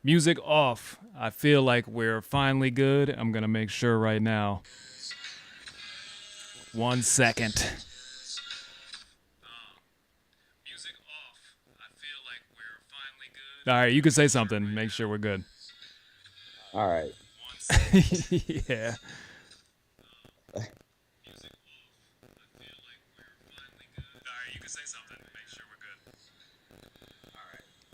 Music off. I feel like we're finally good. I'm going to make sure right now. 1 second. Music off. I feel like we're finally good. All right, you can say something. Make sure we're good. All right. Yeah. All right, you can say something. Make sure we're good.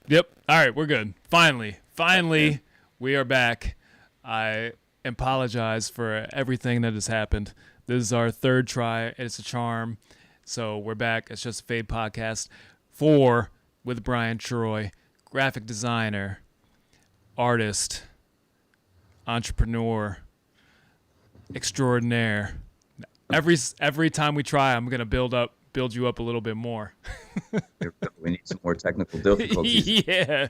Yep. All right, we're good. Finally, Man. finally, we are back. I apologize for everything that has happened. This is our third try. It's a charm. So we're back. It's just a Fade podcast. Four with Brian Troy, graphic designer, artist, entrepreneur, extraordinaire. Every time we try, I'm gonna build you up a little bit more. Here we go. We need some more technical difficulties. Yeah,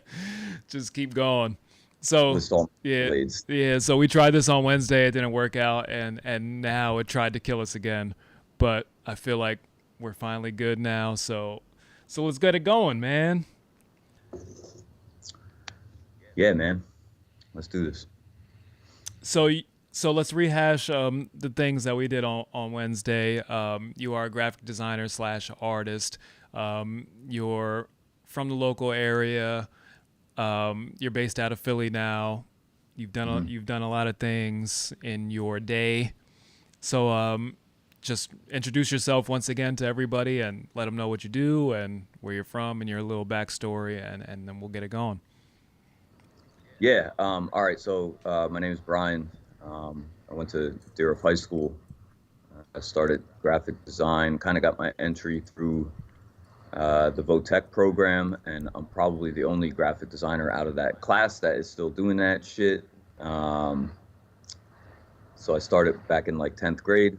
just keep going. So List all yeah, blades. yeah. So we tried this on Wednesday. It didn't work out, and now it tried to kill us again. But I feel like we're finally good now. So let's get it going, man. Yeah, man. Let's do this. So so let's rehash the things that we did on Wednesday. You are a graphic designer slash artist. You're from the local area. You're based out of Philly now. Mhm. You've done a lot of things in your day. So just introduce yourself once again to everybody and let them know what you do and where you're from and your little backstory, and then we'll get it going. Yeah. All right. So my name is Brian. I went to Deer High School. I started graphic design. Kind of got my entry through the Votech program, and I'm probably the only graphic designer out of that class that is still doing that shit. Um, so I started back in like 10th grade,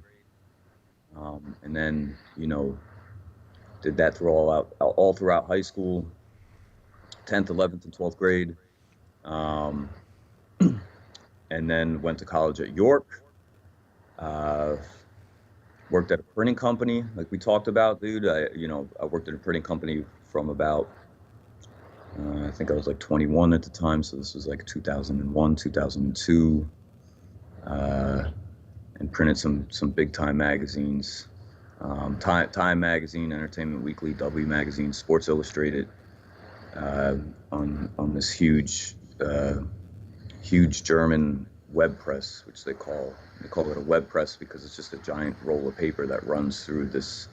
and then did that through all throughout high school, 10th, 11th, and 12th grade, um, and then went to college at York. Uh, Worked at a printing company, like we talked about, dude. I worked at a printing company from about I think I was like 21 at the time, so this was like 2001, 2002, uh, and printed some big time magazines, Time Magazine, Entertainment Weekly, W Magazine, Sports Illustrated, on this huge German web press, which they call it a web press because it's just a giant roll of paper that runs through this.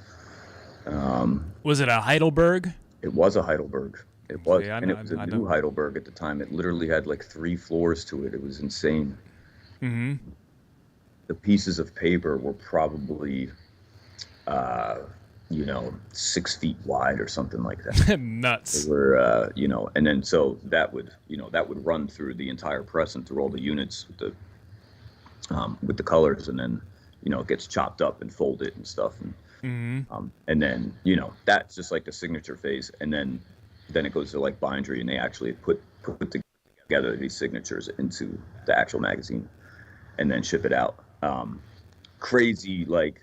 Um, Was it a Heidelberg? it was a Heidelberg. It was, Okay, I and know. it was a I new know. Heidelberg at the time. It literally had like 3 floors to it. It was insane. Mm-hmm. The pieces of paper were probably, uh, 6 feet wide or something like that. They Nuts. were, and then so that would run through the entire press and through all the units with the colors, and then it gets chopped up and folded and stuff, Mm-hmm. and then that's just like the signature phase, and then it goes to like bindery, and they actually put together these signatures into the actual magazine and then ship it out. Crazy, like,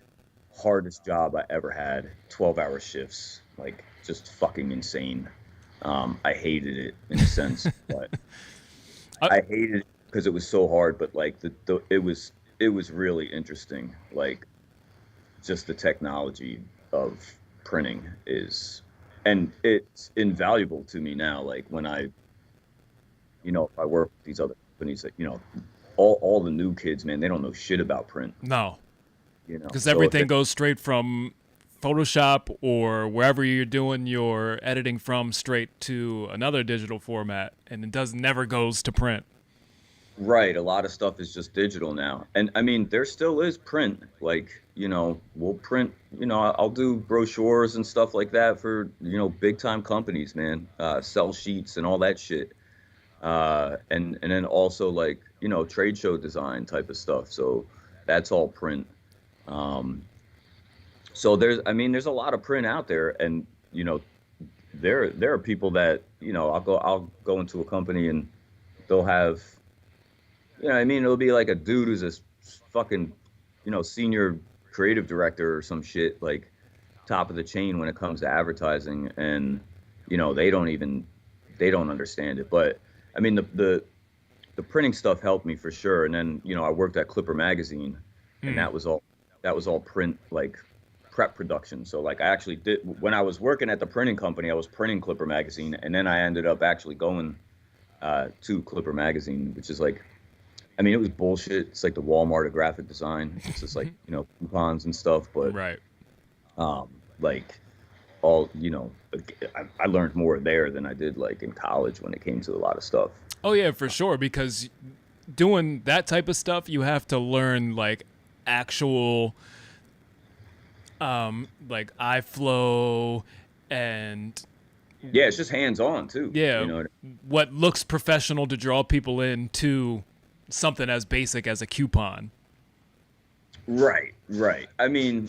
hardest job I ever had. 12-hour shifts, like just fucking insane. I hated it in a sense, but Uh, I hated it because it was so hard. But like it was really interesting. Like, just the technology of printing is, and it's invaluable to me now. Like, when if I work with these other companies that, all the new kids, man, they don't know shit about print, no, because so if they, everything goes straight from Photoshop or wherever you're doing your editing from straight to another digital format, and it does never goes to print. right, a lot of stuff is just digital now. And I mean, there still is print. Like, we'll print, I'll do brochures and stuff like that for, big time companies, man, sell sheets and all that shit. And then also, like, trade show design type of stuff. So that's all print. Um, so there's a lot of print out there, and there are people that, I'll go into a company, and they'll have, what I mean, it'll be like a dude who's a fucking, senior creative director or some shit, like top of the chain when it comes to advertising, and they don't understand it. But I mean, the printing stuff helped me for sure. And then, I worked at Clipper Magazine, and Hmm. that was all print, like prep production. So like I actually did, when I was working at the printing company, I was printing Clipper Magazine, and then I ended up actually going to Clipper Magazine, which is like, I mean, it was bullshit. It's like the Walmart of graphic design. It's just like, coupons and stuff, but Right. like all, I learned more there than I did like in college when it came to a lot of stuff. Oh yeah, for sure. Because doing that type of stuff, you have to learn like actual like eye flow and Yeah, it's just hands on too. yeah, what looks professional to draw people in to something as basic as a coupon. Right, right. I mean,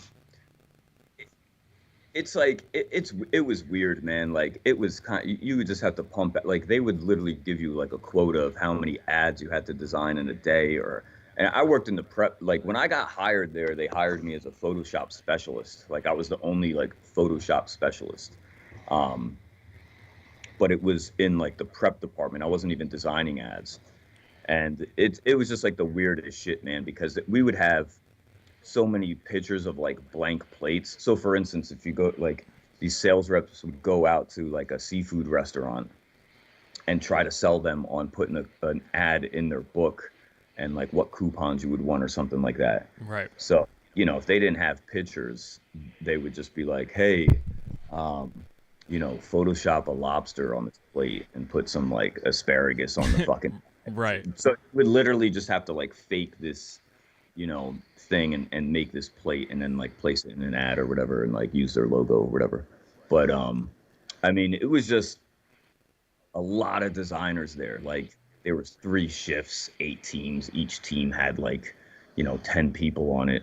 it's like it was weird, man. Like it was you would just have to pump like they would literally give you like a quota of how many ads you had to design in a day. Or and I worked in the prep, like when I got hired there, they hired me as a Photoshop specialist. Like I was the only like Photoshop specialist. Um, but it was in like the prep department. I wasn't even designing ads. And it was just like the weirdest shit, man, because we would have so many pictures of like blank plates. So for instance, if you go like these sales reps would go out to like a seafood restaurant and try to sell them on putting an ad in their book and like what coupons you would want or something like that. Right. So, if they didn't have pictures, they would just be like, hey, um, Photoshop a lobster on this plate and put some like asparagus on the fucking. Right. So you would literally just have to like fake this, thing and make this plate and then like place it in an ad or whatever and like use their logo or whatever. But I mean, it was just a lot of designers there. Like there was 3 shifts, 8 teams. Each team had like, 10 people on it.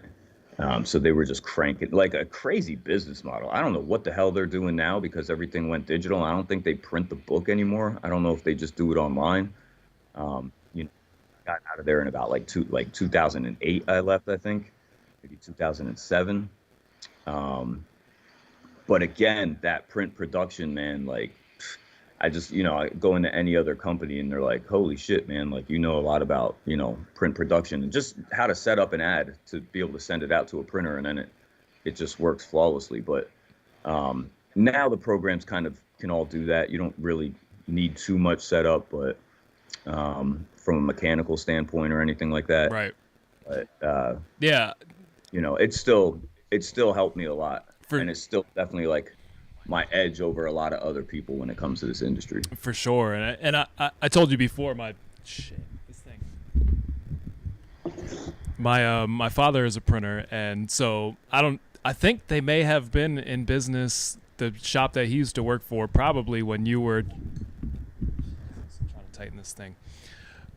So they were just cranking like a crazy business model. I don't know what the hell they're doing now because everything went digital. I don't think they print the book anymore. I don't know if they just do it online. You know, got out of there in about like 2008. I left, I think, maybe 2007. But again, that print production, man, like I just, I go into any other company and they're like, holy shit, man, like, a lot about, print production and just how to set up an ad to be able to send it out to a printer. And then it just works flawlessly. But now the programs kind of can all do that. You don't really need too much setup, but from a mechanical standpoint or anything like that. Right. But, Yeah. it still helped me a lot. For And it's still definitely like my edge over a lot of other people when it comes to this industry. for sure. And I told you before my shit this thing. My father is a printer, and so I think they may have been in business, the shop that he used to work for, probably when you were. I'm trying to tighten this thing.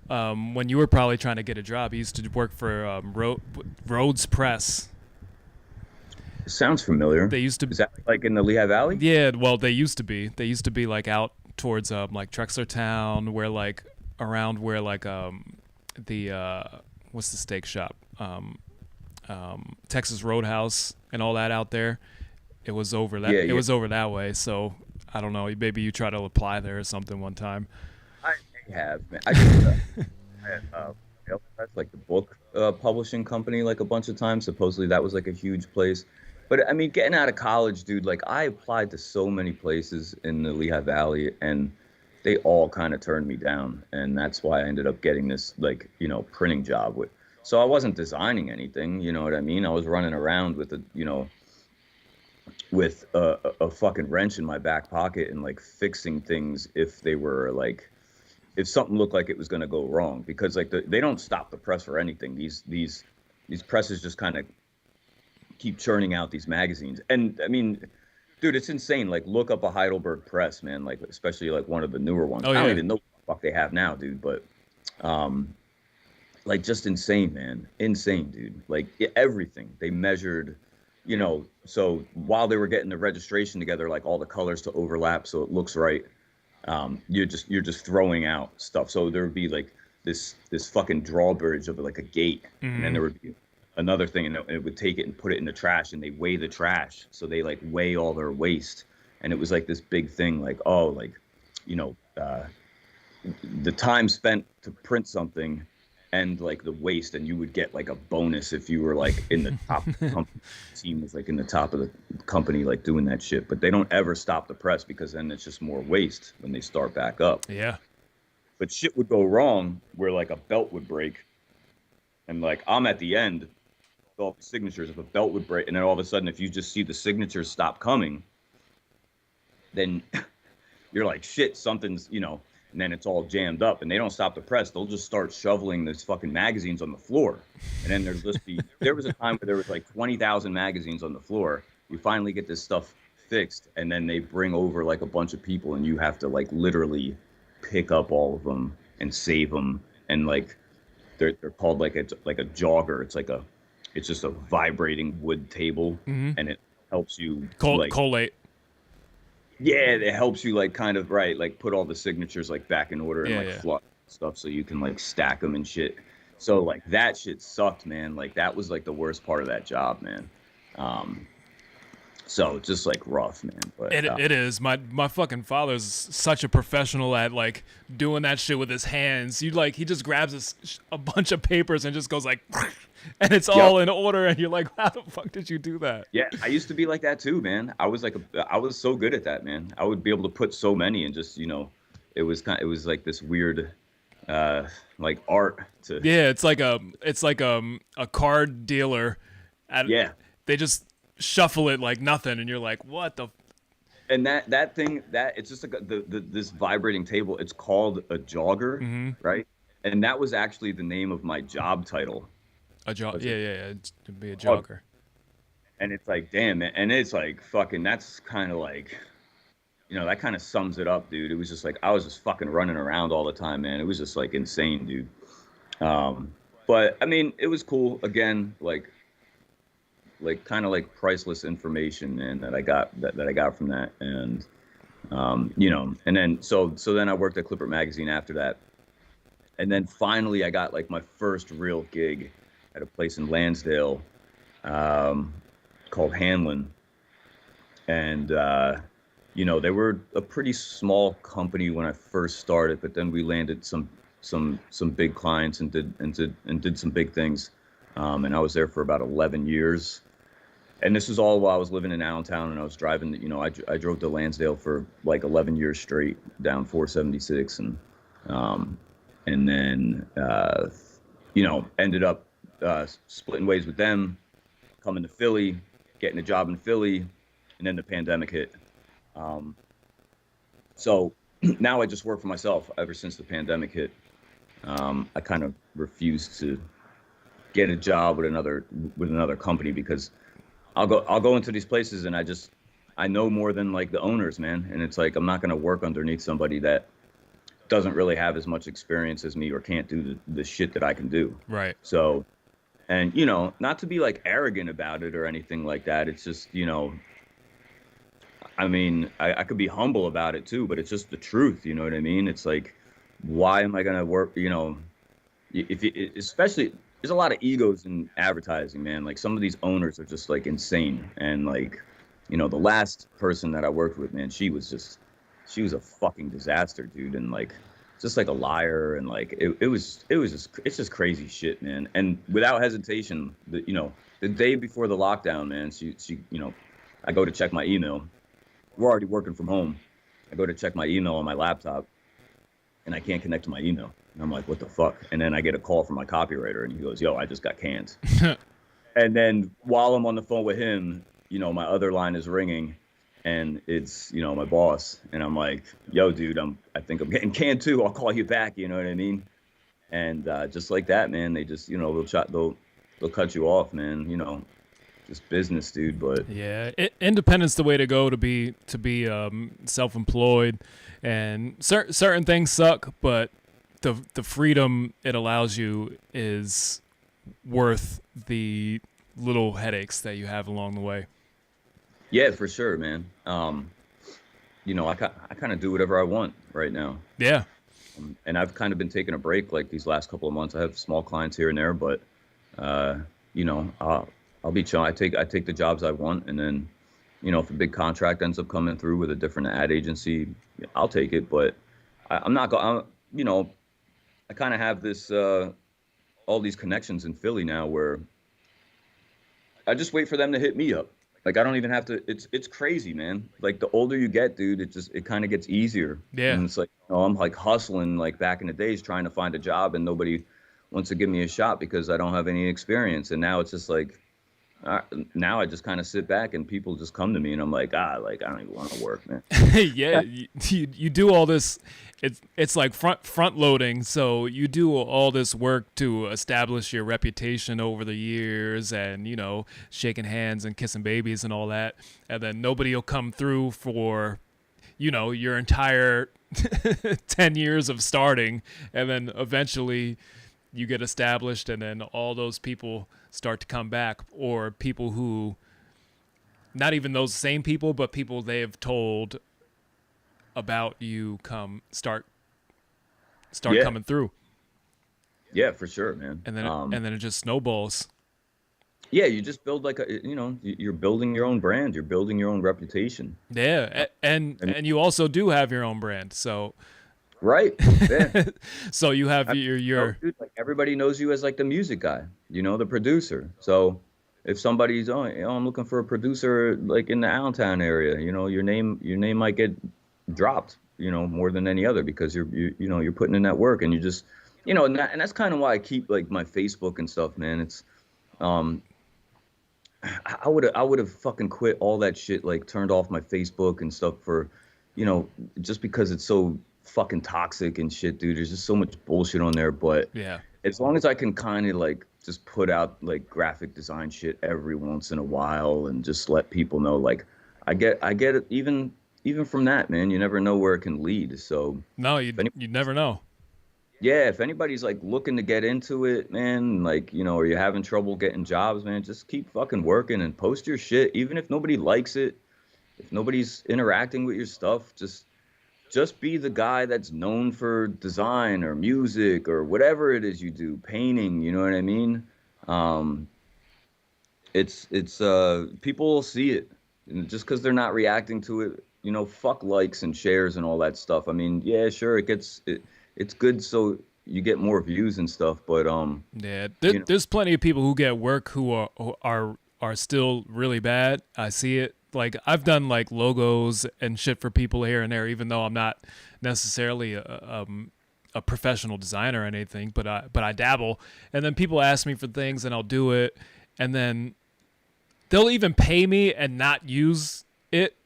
When you were probably trying to get a job, he used to work for Rhodes Press. It sounds familiar. They used to. Is that like in the Lehigh Valley? Yeah, well, they used to be. They used to be like out towards like Trexlertown, where like around where like the what's the steak shop, Texas Roadhouse and all that out there. It was over that. Yeah, It yeah. was over that way. So I don't know. Maybe you try to apply there or something one time. I may have, man. I just, I had, that's like the book publishing company like a bunch of times. Supposedly that was like a huge place. But I mean, getting out of college, dude, like I applied to so many places in the Lehigh Valley and they all kind of turned me down. And that's why I ended up getting this like, printing job with. So I wasn't designing anything, you know what I mean? I was running around with a fucking wrench in my back pocket and like fixing things if they were like if something looked like it was going to go wrong because like they don't stop the press for anything. These presses just kind of keep churning out these magazines. And I mean, dude, it's insane. Like look up a Heidelberg press, man, like especially like one of the newer ones. Oh, I don't yeah. even know what the fuck they have now, dude, but like just insane, man. Insane, dude. Like everything. They measured, so while they were getting the registration together, like all the colors to overlap so it looks right. You're just throwing out stuff. So there would be like this fucking drawbridge of like a gate, and then there would be another thing, and it would take it and put it in the trash, and they weigh the trash. So they like weigh all their waste, and it was like this big thing, like the time spent to print something and like the waste, and you would get like a bonus if you were like in the top company team was like in the top of the company like doing that shit. But they don't ever stop the press because then it's just more waste when they start back up. Yeah. But shit would go wrong where like a belt would break, and like I'm at the end with all the signatures. If a belt would break, and then all of a sudden, if you just see the signatures stop coming, then you're like, shit, something's, and then it's all jammed up, and they don't stop the press. They'll just start shoveling these fucking magazines on the floor. And then there was a time where there was like 20,000 magazines on the floor. You finally get this stuff fixed, and then they bring over like a bunch of people, and you have to like literally pick up all of them and save them. And like, they're called like a jogger. It's just a vibrating wood table, and it helps you collate. Yeah, it helps you like kind of like put all the signatures like back in order and flush stuff so you can like stack them and shit. So like that shit sucked, man. Like that was like the worst part of that job, man. So just like rough, man. But it is. My fucking father's such a professional at like doing that shit with his hands. He just grabs a bunch of papers and just goes like, and it's all in order, and you're like, how the fuck did you do that? Yeah, I used to be like that too, man. I was so good at that, man. I would be able to put so many and just, it was like this weird like art to. Yeah, it's like a card dealer they just shuffle it like nothing, and you're like, what the. And that thing, it's just like this vibrating table. It's called a jogger, right? And that was actually the name of my job title. A jog, yeah, to be a jogger. And it's like, damn, man. And it's like, fucking, that's kind of like, that kind of sums it up, dude. It was just like, I was just fucking running around all the time, man. It was just like insane, dude. But I mean, it was cool. Again, like kind of like priceless information, man, that I got from that. And, and then, so then I worked at Clipper Magazine after that. And then finally I got like my first real gig at a place in Lansdale called Hanlon. And, they were a pretty small company when I first started, but then we landed some big clients and did some big things. And I was there for about 11 years. And this was all while I was living in Allentown, and I was driving, I drove to Lansdale for like 11 years straight down 476. And then, ended up splitting ways with them, coming to Philly, getting a job in Philly, and then the pandemic hit. So now I just work for myself ever since the pandemic hit. I kind of refused to get a job with another company because I'll go into these places and I know more than like the owners, man. And it's like, I'm not going to work underneath somebody that doesn't really have as much experience as me or can't do the shit that I can do. Right. So, and, not to be like arrogant about it or anything like that. It's just, I mean, I could be humble about it too, but it's just the truth. You know what I mean? It's like, why am I going to work, especially there's a lot of egos in advertising, man. Like some of these owners are just like insane. And like, the last person that I worked with, man, she was a fucking disaster, dude. And like, just like a liar. And like, it's just crazy shit, man. And without hesitation, the day before the lockdown, man, she, I go to check my email. We're already working from home. I go to check my email on my laptop and I can't connect to my email. And I'm like, what the fuck? And then I get a call from my copywriter and he goes, yo, I just got canned. And then while I'm on the phone with him, my other line is ringing and it's, my boss. And I'm like, yo, dude, I think I'm getting canned too. I'll call you back. You know what I mean? And just like that, man, they just, they'll cut you off, man, just business, dude. But yeah, independence the way to go to be self-employed, and certain things suck, but the freedom it allows you is worth the little headaches that you have along the way. Yeah, for sure, man. I kind of do whatever I want right now. Yeah. And I've kind of been taking a break like these last couple of months. I have small clients here and there, but I'll be chill. I take the jobs I want, and then, if a big contract ends up coming through with a different ad agency, I'll take it. But I'm not going. you know, I kind of have this all these connections in Philly now where I just wait for them to hit me up. Like I don't even have to. It's crazy, man. Like the older you get, dude, it kind of gets easier. Yeah. And it's like, I'm like hustling like back in the days trying to find a job, and nobody wants to give me a shot because I don't have any experience. And now it's just like, uh, now I just kind of sit back and people just come to me, and I'm like, like I don't even want to work, man. Yeah, you do all this. It's like front loading. So you do all this work to establish your reputation over the years, and shaking hands and kissing babies and all that, and then nobody will come through for your entire 10 years of starting, and then eventually you get established, and then all those people start to come back, or people who, not even those same people, but people they have told about you start Yeah, coming through, yeah, for sure, man. and then it just snowballs. Yeah, you just build like you're building your own brand, you're building your own reputation. Yeah, And and you also do have your own brand, so right, yeah. so you have Dude, like everybody knows you as like the music guy, the producer. So if somebody's I'm looking for a producer like in the Allentown area, your name might get dropped, more than any other because you're putting in that work and you just, and that's kind of why I keep like my Facebook and stuff, man. It's um I would have fucking quit all that shit, like turned off my Facebook and stuff for, just because it's so fucking toxic and shit, dude. There's just so much bullshit on there. But yeah. as long as I can kind of like just put out like graphic design shit every once in a while and just let people know, like I get it even from that, man. You never know where it can lead. So No, you if any, you never know. yeah, if anybody's like looking to get into it, man, like, or you're having trouble getting jobs, man, just keep fucking working and post your shit. Even if nobody likes it, if nobody's interacting with your stuff, just be the guy that's known for design or music or whatever it is you do, painting, you know what I mean? Um, it's people will see it. And just because they're not reacting to it, fuck likes and shares and all that stuff. I mean, yeah, sure, it's good so you get more views and stuff, but Yeah, you know, there's plenty of people who get work who are still really bad. I see it. Like I've done like logos and shit for people here and there, even though I'm not necessarily a professional designer or anything. But I dabble, and then people ask me for things, and I'll do it, and then they'll even pay me and not use it,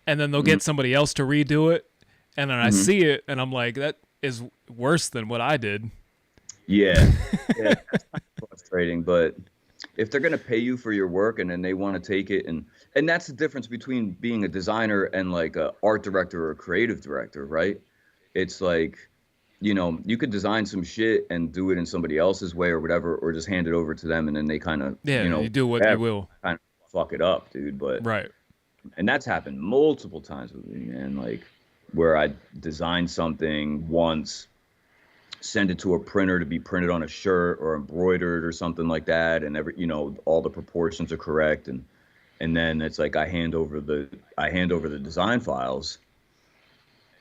and then they'll mhm, get somebody else to redo it, and then I mhm. see it, and I'm like, that is worse than what I did. Yeah, yeah, that's kind of frustrating, but if they're gonna pay you for your work and then they want to take it, and that's the difference between being a designer and like a art director or a creative director, right? It's like, you could design some shit and do it in somebody else's way or whatever, or just hand it over to them and then they kind of, Yeah, you do what you will. kind of fuck it up, dude. But Right. and that's happened multiple times with me, man. Like where I designed something once, send it to a printer to be printed on a shirt or embroidered or something like that, and all the proportions are correct, and then it's like I hand over the design files,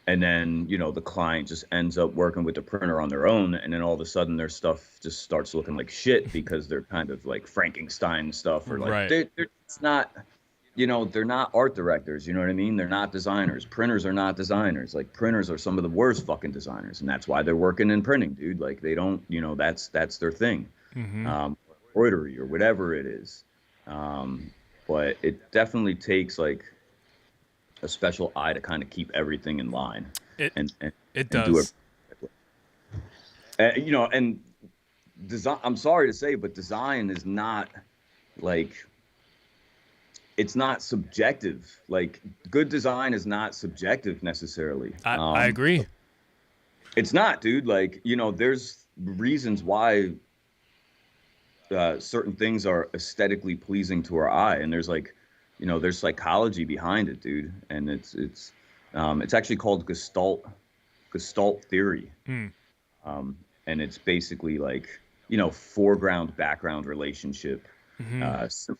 and then the client just ends up working with the printer on their own, and then all of a sudden their stuff just starts looking like shit because they're kind of like Frankenstein stuff, or like Right. it's not, they're not art directors, you know what I mean? They're not designers. Printers are not designers. Like printers are some of the worst fucking designers, and that's why they're working in printing, dude. Like they don't, that's their thing. Mm-hmm. Embroidery or whatever it is. Um, but it definitely takes like a special eye to kind of keep everything in line It and and, it and do it. does. And design. I'm sorry to say, but design is not like it's not subjective. Like good design is not subjective necessarily. I agree. It's not, dude. Like there's reasons why certain things are aesthetically pleasing to our eye, and there's like, there's psychology behind it, dude. And it's actually called Gestalt theory. Hmm. And it's basically like, foreground background relationship.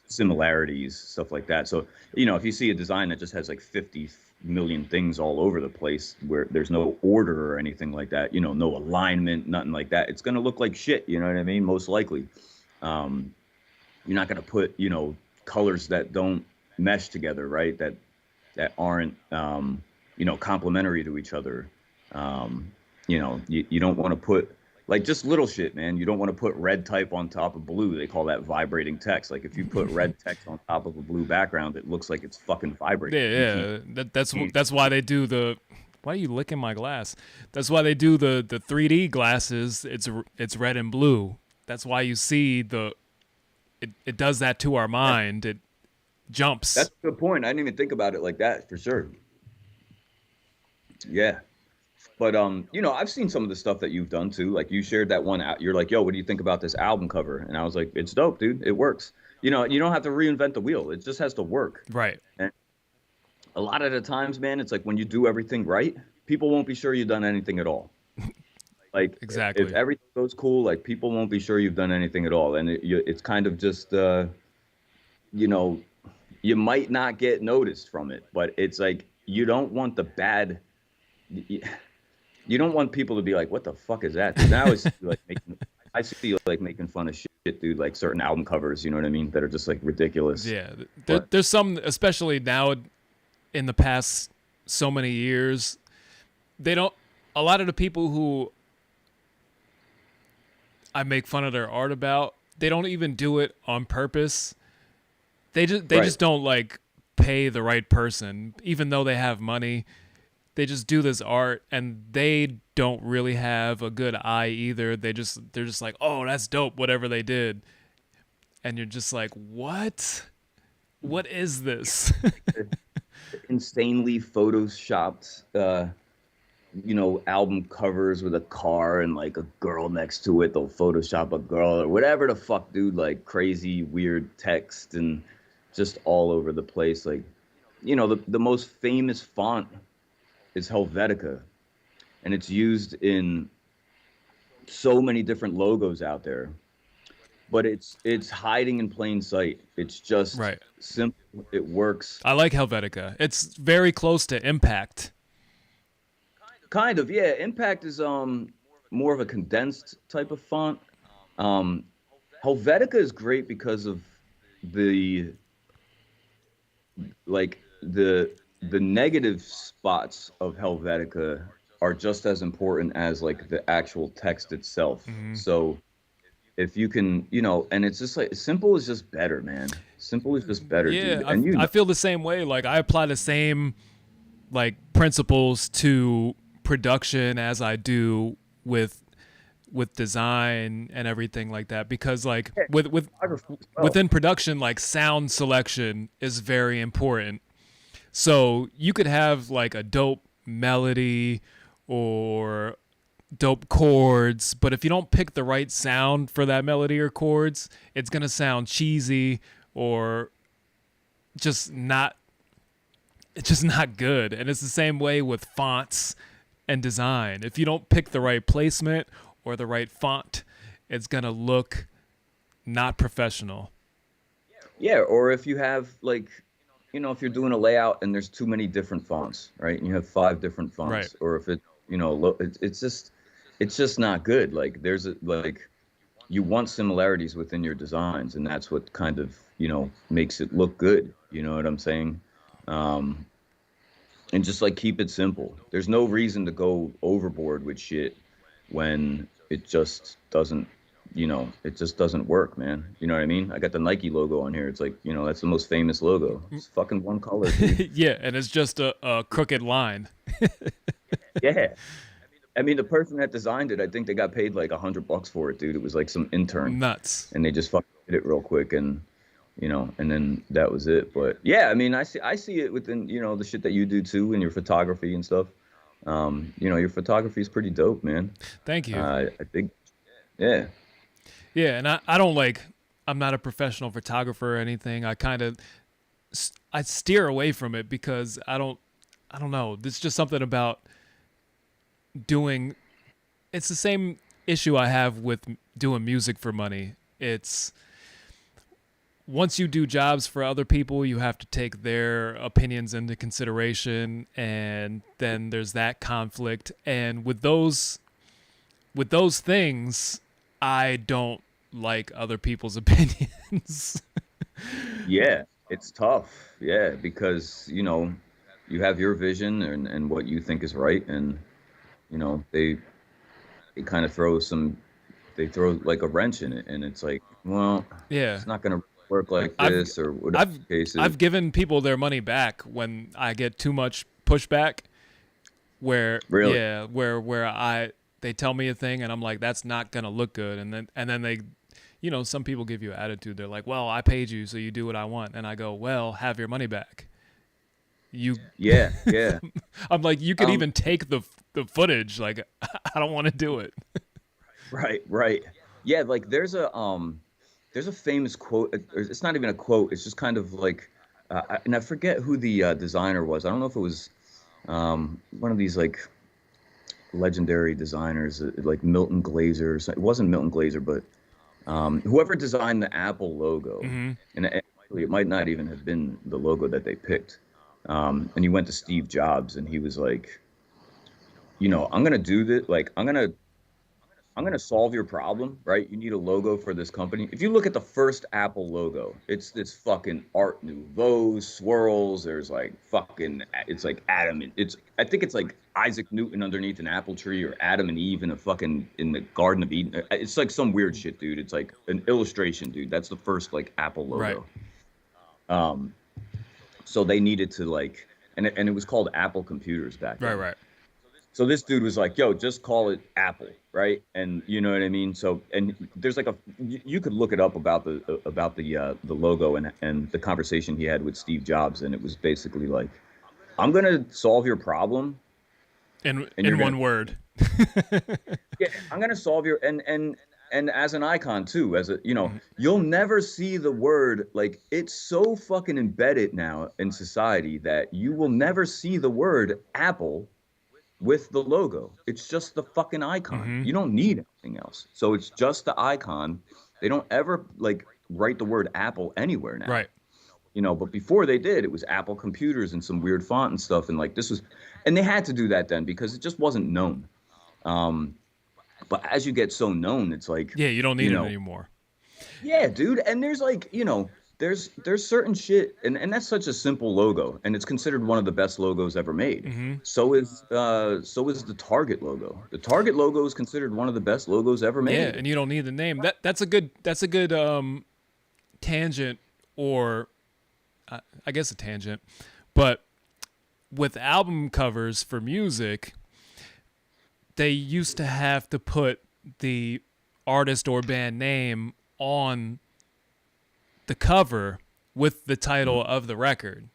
similarities, stuff like that. So, if you see a design that just has like 50 million things all over the place where there's no order or anything like that, no alignment, nothing like that, it's going to look like shit. You know what I mean? Most likely. Um, you're not going to put, colors that don't mesh together, right? That aren't, complementary to each other. You don't want to put like just little shit, man. You don't want to put red type on top of blue. They call that vibrating text. Like if you put red text on top of a blue background, it looks like it's fucking vibrating. Yeah. That's why they do the. Why are you licking my glass? That's why they do the 3D glasses. It's red and blue. That's why you see it does that to our mind. It jumps. That's a good point. I didn't even think about it like that, for sure. Yeah. But I've seen some of the stuff that you've done too. Like you shared that one out. You're like, "Yo, what do you think about this album cover?" And I was like, "It's dope, dude. It works." You don't have to reinvent the wheel. It just has to work. Right. And a lot of the times, man, it's like when you do everything right, people won't be sure you've done anything at all. Like Exactly. if everything goes cool, like people won't be sure you've done anything at all, and it's kind of just you know, you might not get noticed from it, but it's like you don't want the bad. You don't want people to be like, "What the fuck is that?" Dude? Now it's like I see you like making fun of shit, dude. Like certain album covers, you know what I mean, that are just like ridiculous. Yeah. But There's some, especially now in the past so many years, they don't. A lot of the people who I make fun of their art about, they don't even do it on purpose. They just right. don't like pay the right person, even though they have money. They just do this art and they don't really have a good eye either. They're just like, "Oh, that's dope," whatever they did. And you're just like, "What? What is this?" Insanely photoshopped, album covers with a car and like a girl next to it. They'll Photoshop a girl or whatever the fuck, dude. Like crazy, weird text and just all over the place. Like, the most famous font is Helvetica, and it's used in so many different logos out there. But it's hiding in plain sight. It's just Right. simple. It works. I like Helvetica. It's very close to Impact. Kind of, yeah. Impact is more of a condensed type of font. Um, Helvetica is great because of the like the negative spots of Helvetica are just as important as like the actual text itself. Mm-hmm. So if you can, and it's just like simple is just better, man. Simple is just better, Yeah, dude. And I feel the same way. Like I apply the same like principles to production as I do with design and everything like that, because like within production, like sound selection is very important. So you could have like a dope melody or dope chords, but if you don't pick the right sound for that melody or chords, it's going to sound cheesy or just not it's just not good. And it's the same way with fonts and design. If you don't pick the right placement or the right font, it's going to look not professional. Yeah, or if you have like, if you're doing a layout and there's too many different fonts, right? And you have 5 different fonts, Right. or if it's just not good. Like like you want similarities within your designs, and that's what kind of, makes it look good. You know what I'm saying? Um, and just like keep it simple. There's no reason to go overboard with shit when it just doesn't work, man. You know what I mean? I got the Nike logo on here. It's like, that's the most famous logo. It's fucking one color, dude. Yeah, and it's just a crooked line. Yeah. I mean, the person that designed it, I think they got paid like $100 for it, dude. It was like some intern, Nuts. and they just fucking did it real quick, and and then that was it. But yeah, I mean, I see it within, the shit that you do too in your photography and stuff. Your photography is pretty dope, man. Thank you. I think, yeah. Yeah, and I don't like, I'm not a professional photographer or anything. I steer away from it because I don't know. There's just something about doing, it's the same issue I have with doing music for money. It's once you do jobs for other people, you have to take their opinions into consideration, and then there's that conflict. And with those things, I don't like other people's opinions. Yeah, it's tough. Yeah, because you have your vision and what you think is right, and they kind of they throw like a wrench in it, and it's like, well, Yeah. it's not gonna work like I've this or whatever I've the case is. I've given people their money back when I get too much pushback. Where Really? yeah, where I they tell me a thing and I'm like, that's not gonna look good, and then they, some people give you an attitude. They're like, well, I paid you, so you do what I want, and I go, well, have your money back. You, Yeah, yeah. I'm like, you could Um, even take the footage. Like, I don't want to do it. right, right. Yeah, like there's a famous quote. It's not even a quote. It's just kind of like, and I forget who the designer was. I don't know if it was one of these like legendary designers, like Milton Glaser. It wasn't Milton Glaser, but whoever designed the Apple logo, Hmm. and it might not even have been the logo that they picked. And he went to Steve Jobs, and he was like, I'm gonna do this. Like, I'm gonna solve your problem, right? You need a logo for this company. If you look at the first Apple logo, it's this fucking Art Nouveau swirls. There's like fucking, it's like Adam and I think it's like Isaac Newton underneath an apple tree, or Adam and Eve in the Garden of Eden. It's like some weird shit, dude. It's like an illustration, dude. That's the first like Apple Right, logo. Um, so they needed to like, and it was called Apple Computers back right, then. right. So this dude was like, "Yo, just call it Apple, right?" And you know what I mean. So, and there's like you could look it up about the logo and the conversation he had with Steve Jobs, and it was basically like, "I'm gonna solve your problem, and you're In gonna one word. yeah, I'm gonna solve your and as an icon too, as a Mhm. you'll never see the word, like, it's so fucking embedded now in society that you will never see the word Apple with the logo. It's just the fucking icon. Mhm. You don't need anything else. So it's just the icon. They don't ever like write the word Apple anywhere now. Right. But before they did, it was Apple Computers and some weird font and stuff. And like this was, and they had to do that then because it just wasn't known. Um, but as you get so known, it's like, Yeah, you don't you need it know, anymore. yeah, dude. And there's like, there's certain shit, and that's such a simple logo, and it's considered one of the best logos ever made. Hmm. So is the Target logo. The Target logo is considered one of the best logos ever Yeah, made. and you don't need the name. That's a good tangent, or I guess a tangent. But with album covers for music, they used to have to put the artist or band name on the cover with the title of the record,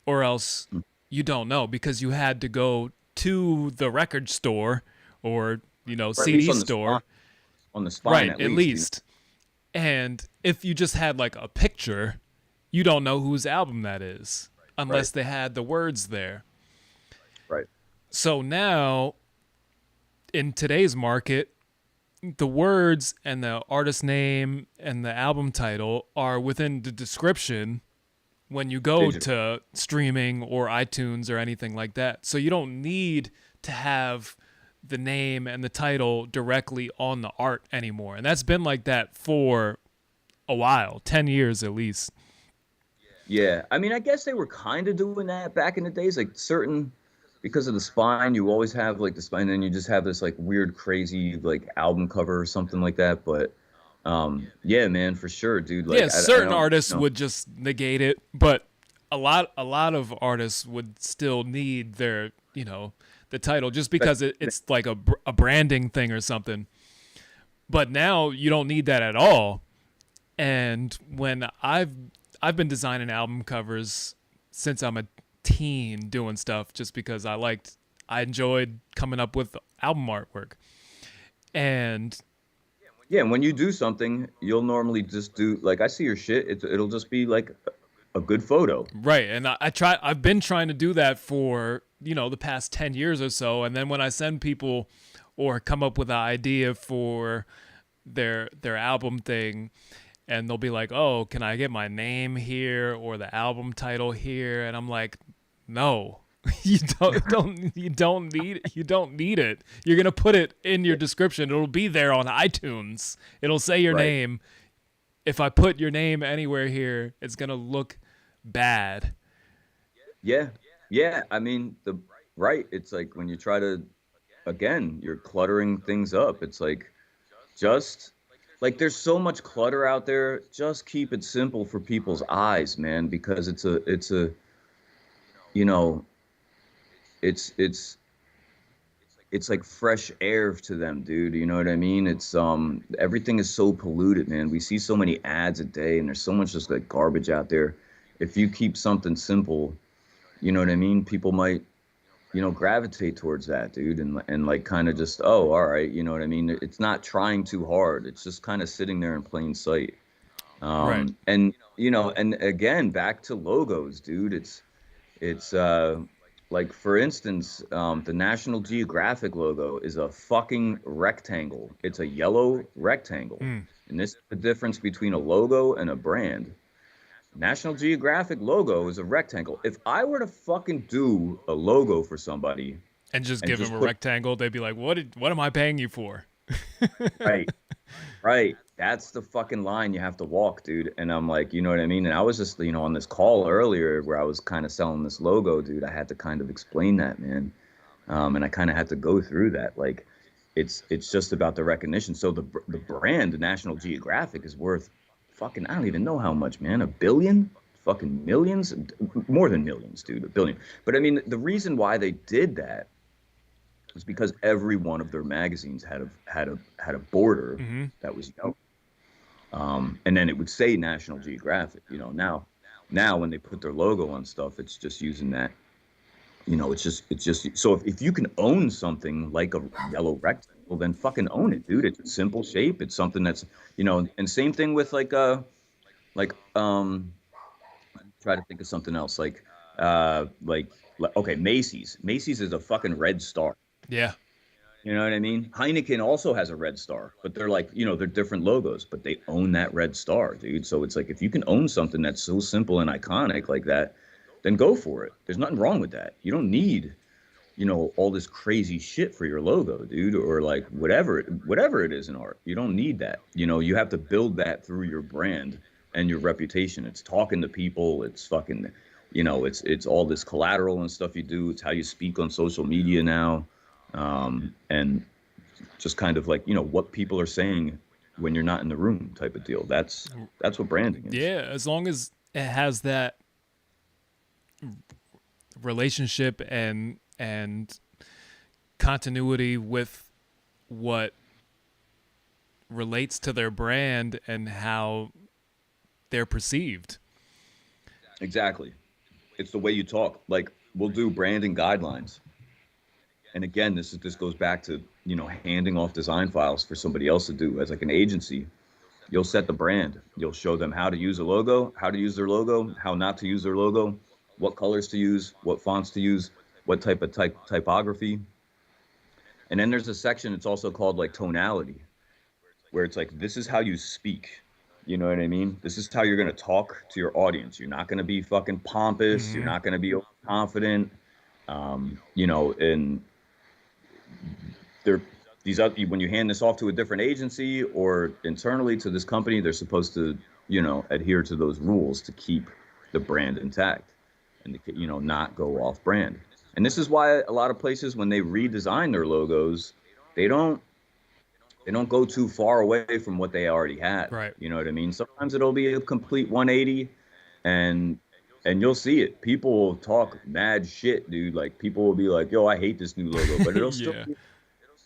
or else you don't know, because you had to go to the record store, or Or at least CD store. on the spine Right, at at least. least. And if you just had like a picture, you don't know whose album that is Right, unless they had the words there. right. So now, in today's market, the words and the artist name and the album title are within the description when you go Digital. to streaming or iTunes or anything like that. So you don't need to have the name and the title directly on the art anymore. And that's been like that for a while, 10 years at least. Yeah, I mean, I guess they were kind of doing that back in the days, like certain, because of the spine, you always have like the spine, and then you just have this like weird, crazy like album cover or something like that. But yeah, man, for sure, dude. Yeah, Like I certain don't, artists would just negate it, but a lot of artists would still need their, the title, just because it's like a branding thing or something. But now you don't need that at all. And when I've been designing album covers since I'm a teen, doing stuff just because I enjoyed coming up with album artwork. And yeah, and when you do something, you'll normally just do like I see your shit. It'll just be like a good photo. right, and I've been trying to do that for, the past 10 years or so, and then when I send people or come up with an idea for their album thing, and they'll be like, "Oh, can I get my name here or the album title here?" And I'm like, "No." You don't need it. You're gonna put it in your description. It'll be there on iTunes. It'll say your Right. name. If I put your name anywhere here, it's gonna look bad. Yeah. Yeah. I mean, right. It's like when you try to, again, you're cluttering things up. It's like, just like there's so much clutter out there. Just keep it simple for people's eyes, man, because you know, it's it's like fresh air to them, dude. You know what I mean? It's everything is so polluted, man. We see so many ads a day and there's so much just like garbage out there. If you keep something simple, you know what I mean? People might, gravitate towards that, dude, and like kind of just, oh, all right, you know what I mean? It's not trying too hard. It's just kind of sitting there in plain sight. Right. And and again, back to logos, dude. It's like for instance, the National Geographic logo is a fucking rectangle. It's a yellow rectangle. Mm. And this is the difference between a logo and a brand. National Geographic logo is a rectangle. If I were to fucking do a logo for somebody And just and give them just a put rectangle, they'd be like, what am I paying you for?" right, right, that's the fucking line you have to walk, dude. And I'm like, you know what I mean? And I was just, on this call earlier where I was kind of selling this logo, dude. I had to kind of explain that, man. And I kind of had to go through that. Like, it's just about the recognition. So the brand National Geographic is worth fucking, I don't even know how much, man. A billion, fucking millions, more than millions, dude. A billion. But I mean, the reason why they did that was because every one of their magazines had a border Mm-hmm. that was yellow. And then it would say National Geographic. Now when they put their logo on stuff, it's just using that. It's just so if you can own something like a yellow rectangle, then fucking own it, dude. It's a simple shape. It's something that's, and same thing with like try to think of something else okay, Macy's. Macy's is a fucking red star. Yeah. You know what I mean? Heineken also has a red star, but they're like, they're different logos, but they own that red star, dude. So it's like, if you can own something that's so simple and iconic like that, then go for it. There's nothing wrong with that. You don't need, all this crazy shit for your logo, dude, or like whatever it is in art. You don't need that. You have to build that through your brand and your reputation. It's talking to people. It's fucking, it's all this collateral and stuff you do. It's how you speak on social media now. And just kind of like, what people are saying when you're not in the room type of deal. That's what branding is. Yeah, as long as it has that relationship and continuity with what relates to their brand and how they're perceived. Exactly. It's the way you talk. Like, we'll do branding guidelines. And again, this goes back to, handing off design files for somebody else to do as like an agency. You'll set the brand. You'll show them how to use a logo, how to use their logo, how not to use their logo, what colors to use, what fonts to use, what type of typography. And then there's a section, it's also called like tonality, where it's like, this is how you speak. You know what I mean? This is how you're going to talk to your audience. You're not going to be fucking pompous. Mm-hmm. You're not going to be overconfident. And when you hand this off to a different agency or internally to this company, they're supposed to, adhere to those rules to keep the brand intact and to, not go off brand. And this is why a lot of places, when they redesign their logos, they don't go too far away from what they already had. Right. You know what I mean? Sometimes it'll be a complete 180 and you'll see it. People will talk mad shit, dude. Like, people will be like, yo, I hate this new logo, but Yeah.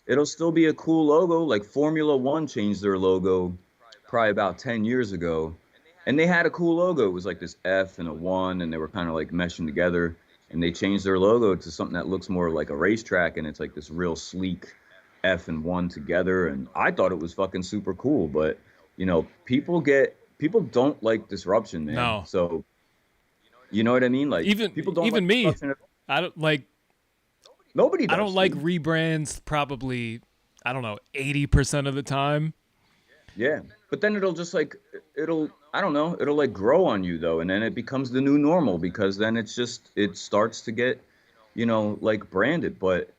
it'll still be a cool logo. Like Formula One changed their logo probably about 10 years ago, and they had a cool logo. It was like this F and a 1, and they were kind of like meshing together, and they changed their logo to something that looks more like a racetrack, and it's like this real sleek F and 1 together, and I thought it was fucking super cool. But people don't like disruption, man. No. So you know what I mean? Like, Even people don't even like me, disruption at all. I don't like. Nobody does. I don't like dude. rebrands. Probably, I don't know, 80% of the time. Yeah. but then it'll just like it'll I don't know, it'll like grow on you though, and then it becomes the new normal because then it starts to get, like branded. But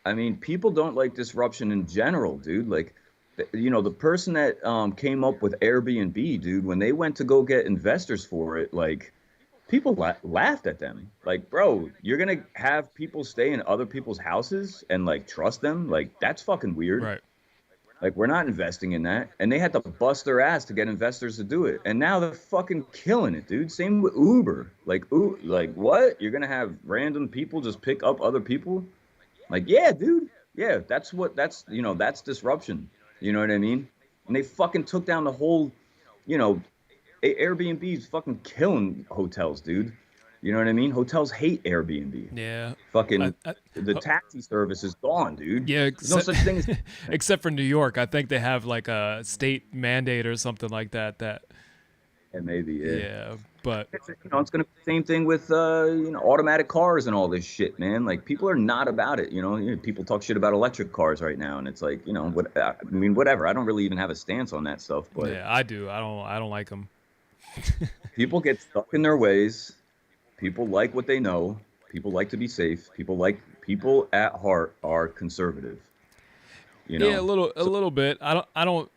I mean, people don't like disruption in general, dude. Like, the person that came up with Airbnb, dude, when they went to go get investors for it, like people laughed at them. Like, bro, you're gonna have people stay in other people's houses and like trust them? Like, that's fucking weird. Right. Like, we're not investing in that. And they had to bust their ass to get investors to do it. And now they're fucking killing it, dude. Same with Uber. Like what? You're gonna have random people just pick up other people? Like, yeah, dude. Yeah, that's disruption. You know what I mean? And they fucking took down the whole, you know, Airbnb's fucking killing hotels, dude. You know what I mean? Hotels hate Airbnb. Yeah. Fucking the taxi service is gone, dude. Yeah, There's no such thing as except for New York. I think they have like a state mandate or something like that. yeah, maybe, Yeah, but it's gonna be the same thing with automatic cars and all this shit, man. Like, people are not about it. People talk shit about electric cars right now, and it's like, whatever. I don't really even have a stance on that stuff, but yeah, I do. I don't like them. people get stuck in their ways. People like what they know. People like to be safe. People at heart are conservative. Yeah, a little bit. I don't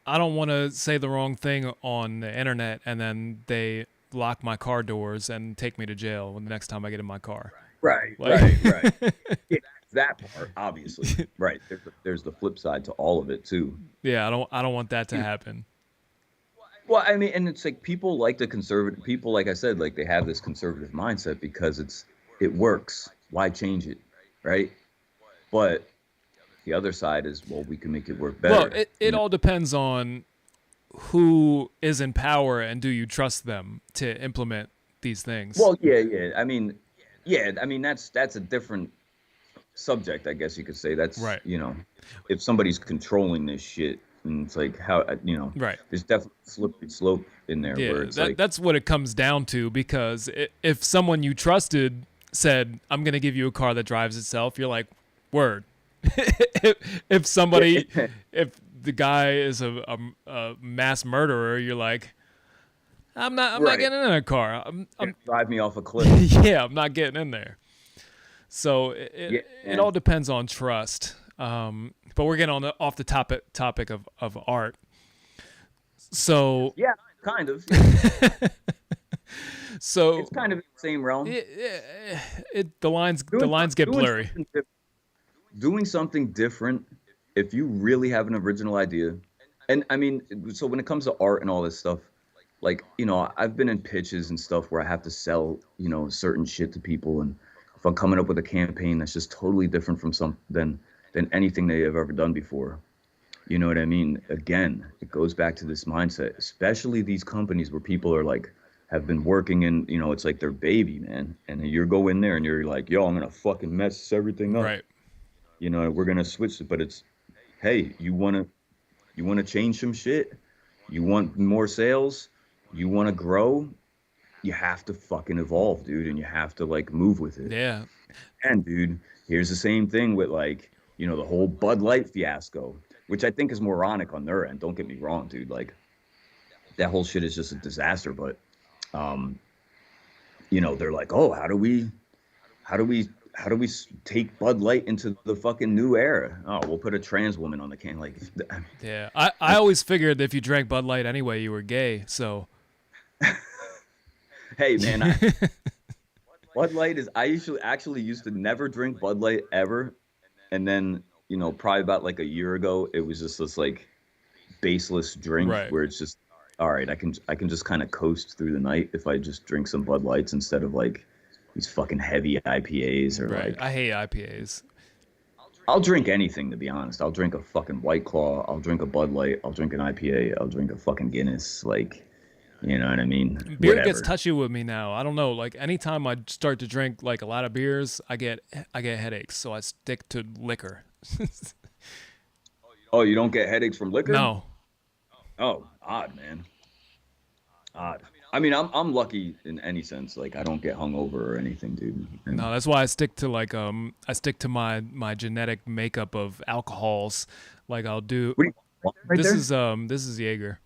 want to say the wrong thing on the internet and then they lock my car doors and take me to jail the next time I get in my car. Right. Yeah, that part, obviously. Right. There's the flip side to all of it too. Yeah, I don't want that to happen. Well, I mean, and it's like people like the conservative people, like I said, like they have this conservative mindset because it works. Why change it, right? But the other side is, well, we can make it work better. Well, it all depends on who is in power and do you trust them to implement these things. Well, yeah. I mean, that's a different subject, I guess you could say. That's right. If somebody's controlling this shit. And it's like, how, right. There's definitely a slippery slope in there. Yeah, where it's that's what it comes down to, because if someone you trusted said, I'm going to give you a car that drives itself, you're like, word. if the guy is a mass murderer, you're like, I'm not getting in a car. I'm drive me off a cliff. Yeah, I'm not getting in there. So it all depends on trust. But we're getting off the topic of art. So yeah, kind of. So it's kind of the same realm. The lines get blurry. Doing something different, if you really have an original idea, and I mean, so when it comes to art and all this stuff, like, I've been in pitches and stuff where I have to sell, certain shit to people, and if I'm coming up with a campaign that's just totally different from than anything they have ever done before. You know what I mean? Again, it goes back to this mindset, especially these companies where people are like, have been working in, it's like their baby, man. And you go in there and you're like, yo, I'm going to fucking mess everything up. Right. We're going to switch it, but it's, hey, you want to change some shit? You want more sales? You want to grow? You have to fucking evolve, dude. And you have to like move with it. Yeah. And dude, here's the same thing with like, the whole Bud Light fiasco, which I think is moronic on their end. Don't get me wrong, dude. Like, that whole shit is just a disaster. But, they're like, oh, how do we take Bud Light into the fucking new era? Oh, we'll put a trans woman on the can. Like, yeah, I always figured that if you drank Bud Light anyway, you were gay. So, hey, man, Bud Light is. I actually used to never drink Bud Light ever. And then, probably about like a year ago, it was just this like baseless drink where it's just, all right, I can just kind of coast through the night if I just drink some Bud Lights instead of like these fucking heavy IPAs or like. I hate IPAs. I'll drink anything, to be honest. I'll drink a fucking White Claw. I'll drink a Bud Light. I'll drink an IPA. I'll drink a fucking Guinness. Like, you know what I mean? Beer Whatever. gets touchy with me now. I don't know. Like, anytime I start to drink like a lot of beers, I get headaches. So I stick to liquor. Oh, you don't get headaches from liquor? No. Oh, odd, man. Odd. I mean, I'm lucky in any sense. Like, I don't get hungover or anything, dude. No, that's why I stick to like my genetic makeup of alcohols. Like, I'll do. What do you want right this there? is Jaeger.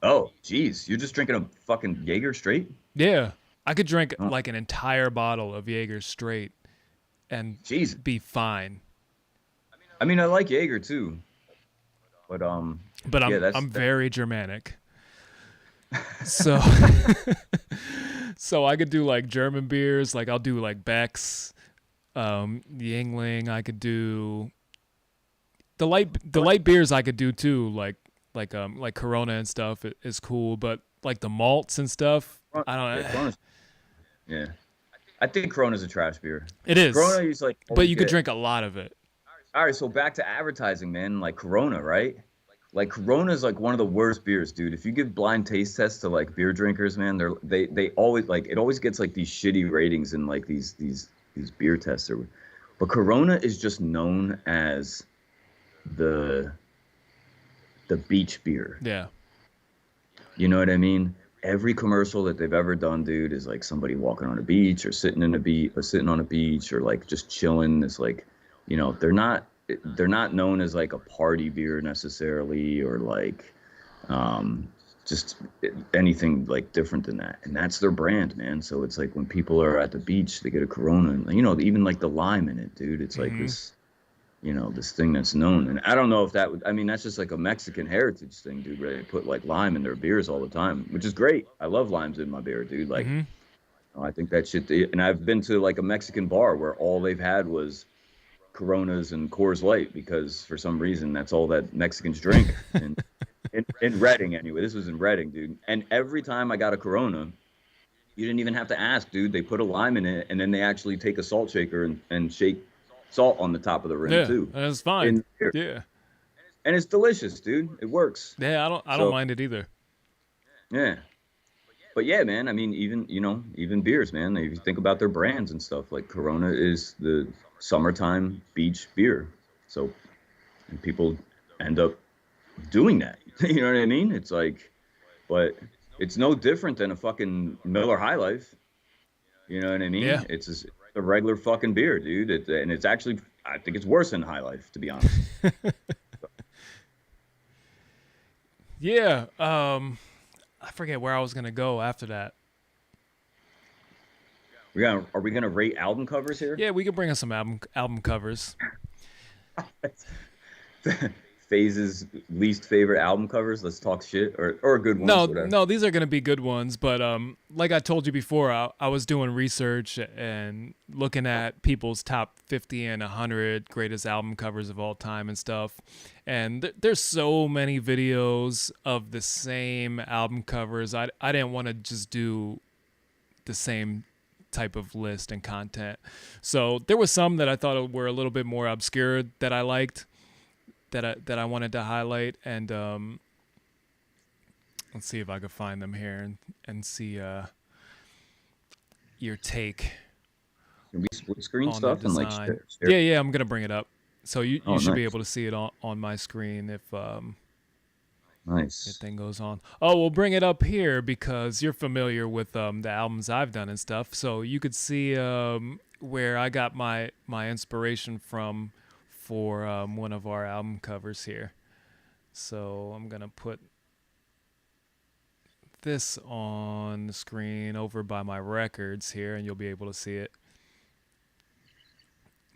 Oh, geez, you're just drinking a fucking Jaeger straight? Yeah, I could drink Oh, like an entire bottle of Jaeger straight and jeez. be fine. I mean, I like Jaeger too, but But yeah, I'm that, very Germanic. So so I could do like German beers, like I'll do like Beck's, Yingling. I could do the light beers. I could do too, like Corona and stuff is cool. But like the malts and stuff, I yeah, don't. Corona's, yeah. I think Corona's a trash beer. It is, Corona, you like but always you could get. drink a lot of it. All right, so back to advertising, man. Like Corona, right? Like Corona is like one of the worst beers, dude. If you give blind taste tests to like beer drinkers, man, they always like it always gets like these shitty ratings in like these beer tests or but Corona is just known as the the beach beer. Yeah. You know what I mean? Every commercial that they've ever done, dude, is like somebody walking on a beach or sitting in a beach or sitting on a beach or like just chilling. It's like, they're not known as like a party beer necessarily or like um just anything like different than that. And that's their brand, man. So it's like when people are at the beach, they get a Corona and even like the lime in it, dude. It's like Hmm. this thing that's known. And I don't know if that would, I mean, that's just like a Mexican heritage thing, dude, where they put like lime in their beers all the time, which is great. I love limes in my beer, dude. Like, Hmm. I think that shit, and I've been to like a Mexican bar where all they've had was Coronas and Coors Light because for some reason that's all that Mexicans drink. And in Reading, anyway, this was in Reading, dude. And every time I got a Corona, you didn't even have to ask, dude. They put a lime in it, and then they actually take a salt shaker and shake salt on the top of the rim Yeah, too. that's fine. In beer. Yeah. And it's delicious, dude. It works. Yeah, I don't So mind it either. yeah, but yeah, man. I mean, even beers, man. If you think about their brands and stuff, like Corona is the summertime beach beer. So and people end up doing that. You know what I mean? It's like, but it's no different than a fucking Miller High Life. You know what I Yeah. mean? It's just a regular fucking beer, dude. And it's actually, I think it's worse than High Life, to be honest. Yeah. I forget where I was gonna go after that. Are we gonna rate album covers here? Yeah, we could bring us some album covers. Phase's least favorite album covers. Let's talk shit or good ones, No, whatever. no, these are gonna be good ones. But like I told you before, I was doing research and looking at people's top 50 and 100 greatest album covers of all time and stuff. And there's so many videos of the same album covers. I didn't want to just do the same type of list and content. So there was some that I thought were a little bit more obscure that I liked that I wanted to highlight, and let's see if I could find them here and see your take Can we split screen on the stuff and like design. share? Yeah, yeah, I'm gonna bring it up. So you Oh, should be nice, able to see it on my screen if the nice. thing goes on. Oh, we'll bring it up here because you're familiar with the albums I've done and stuff. So you could see where I got my inspiration from for one of our album covers here. So I'm gonna put this on the screen over by my records here, and you'll be able to see it.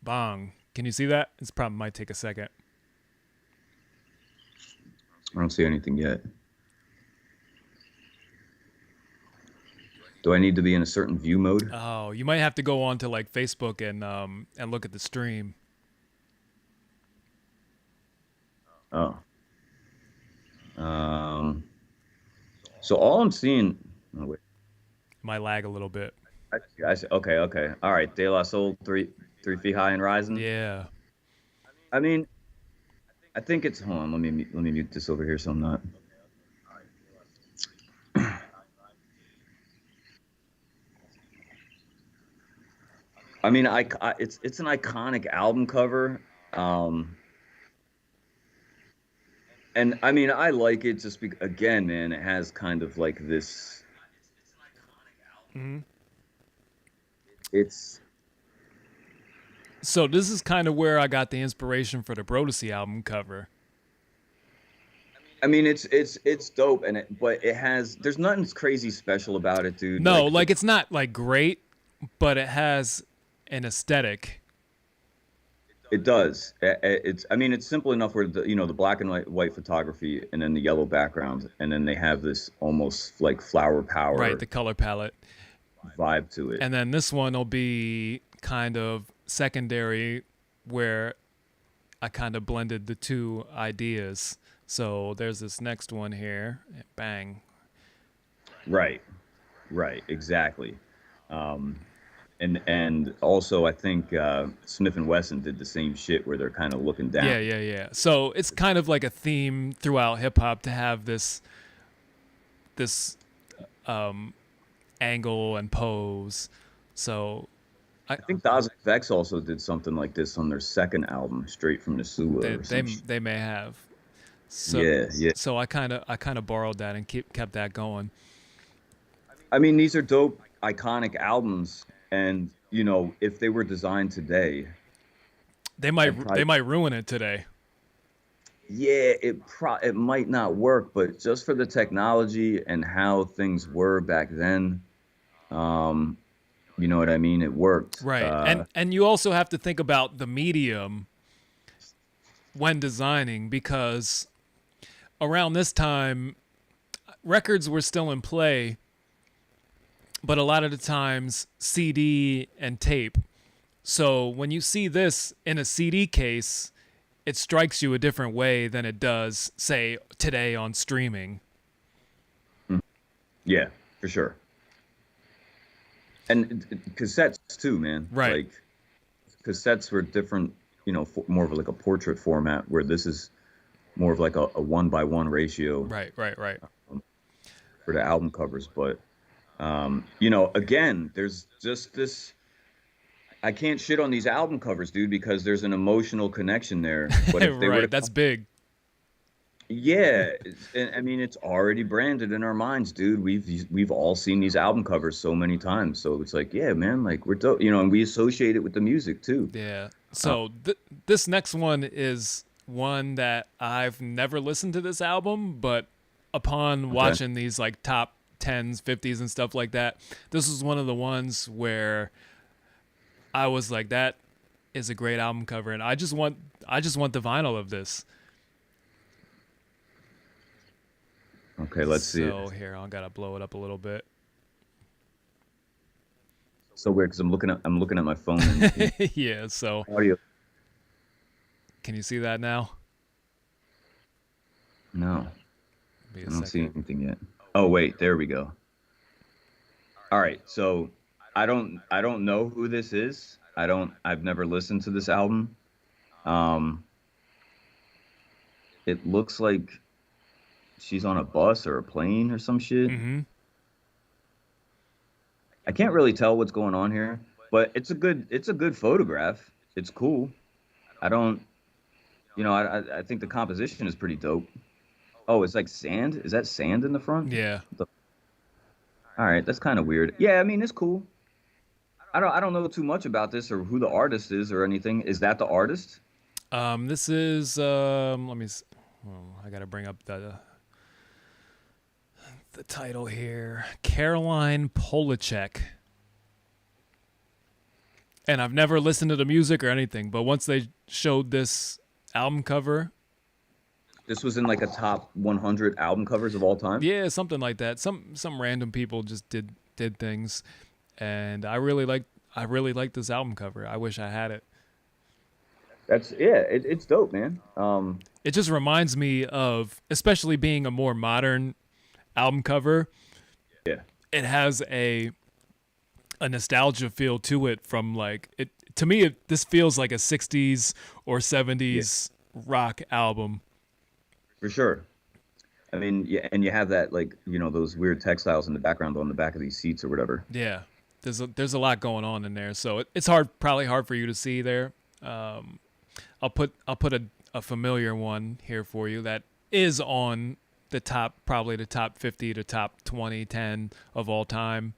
Bong. Can you see that? This probably might take a second. I don't see anything yet. Do I need to be in a certain view mode? Oh, you might have to go on to like Facebook and look at the stream. Oh. Um. So all I'm seeing. Oh, wait. It might lag a little bit. I see. Okay. Okay. All right. De La Soul, 3 feet high and rising. Yeah. I mean, I think it's. Hold on. Let me mute this over here so I'm not. I mean, it's an iconic album cover. Um, and I mean, I like it just again, man. It has kind of like this. Hmm. It's So this is kind of where I got the inspiration for the Brodesy album cover. I mean, it's dope, but there's nothing crazy special about it, dude. No, Like like it's not like great, but it has an aesthetic. it does. I mean, it's simple enough where the black and white photography, and then the yellow background, and then they have this almost like flower Right, power the color palette. vibe to it. And then this one will be kind of secondary where I kind of blended the two ideas. So there's this next one here. Bang. Right, right, exactly. Um, and also I think Smith and Wesson did the same shit where they're kind of looking down. Yeah. So it's kind of like a theme throughout hip hop to have this angle and pose. So I think Daz X also did something like this on their second album, Straight from the Sewer. they may have. So Yeah. so I kind of borrowed that and kept that going. I mean, these are dope, iconic albums, and if they were designed today, They I'd might they probably, might ruin it today. yeah, it might not work, but just for the technology and how things were back then, um, you know what I mean? It worked. Right. And you also have to think about the medium when designing, because around this time records were still in play, but a lot of the times CD and tape. So when you see this in a CD case, it strikes you a different way than it does, say, today on streaming. Yeah, for sure. And cassettes too, man. Right. Like cassettes were different, more of like a portrait format, where this is more of like a 1:1 ratio Right. for the album covers. But again, there's just this. I can't shit on these album covers, dude, because there's an emotional connection there. But if they were Right. That's big. yeah, I mean, it's already branded in our minds, dude. We've all seen these album covers so many times, so it's like, yeah, man, like we're dope, and we associate it with the music too. Yeah. So this next one is one that I've never listened to this album, but upon watching these like top 10s, 50s and stuff like that, this was one of the ones where I was like, that is a great album cover, and I just want the vinyl of this. Okay, let's see So it. here, I gotta blow it up a little bit. So weird because I'm looking at my phone and Yeah. So audio. can you see that now? No, Be I a don't see second. anything yet. Oh wait, there we go. All right, so I don't know who this is. I've never listened to this album. Um, it looks like she's on a bus or a plane or some shit. Mm-hmm. I can't really tell what's going on here, but it's a good photograph. It's cool. I don't, I think the composition is pretty dope. Oh, it's like sand. Is that sand in the front? Yeah. All right, that's kind of weird. Yeah, I mean it's cool. I don't know too much about this or who the artist is or anything. Is that the artist? This is let me. I gotta bring up the title here. Caroline Polachek. And I've never listened to the music or anything, but once they showed this album cover, This was in like a top 100 album covers of all time. yeah, something like that. Some random people just did things, and I really like this album cover. I wish I had it. It's dope, man. It just reminds me of, especially being a more modern album cover, Yeah, it has a nostalgia feel to it from like it to me this feels like a 60s or yeah, 70s rock album. for sure. I mean, yeah, and you have that like those weird textiles in the background on the back of these seats or whatever. Yeah. There's a lot going on in there, so it's probably hard for you to see there. um I'll put a familiar one here for you that is on probably the top 50 to top 20 10 of all time,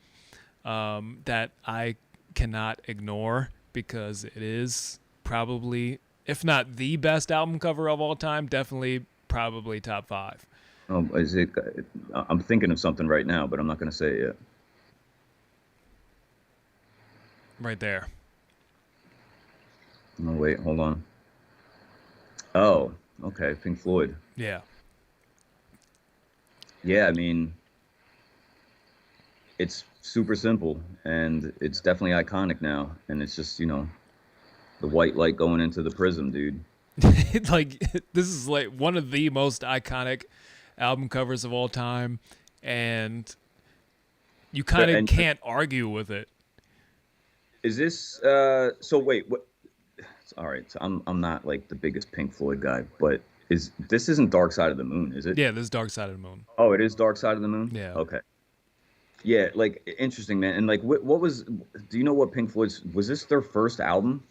that I cannot ignore because it is probably, if not the best album cover of all time, definitely probably top 5. Is it? I'm thinking of something right now, but I'm not going to say it yet. Right there. No, wait, hold on. Oh, okay, Pink Floyd. Yeah. Yeah, I mean, it's super simple and it's definitely iconic now. And it's just, the white light going into the prism, dude. Like this is like one of the most iconic album covers of all time, and you kind of And can't argue with it. is this so wait, what all right, so I'm not like the biggest Pink Floyd guy, but is this isn't Dark Side of the Moon, is it? Yeah, this is Dark Side of the Moon. Oh, it is Dark Side of the Moon? Yeah. Okay. Yeah, like interesting, man. And like what was do you know what Pink Floyd's was this their first album?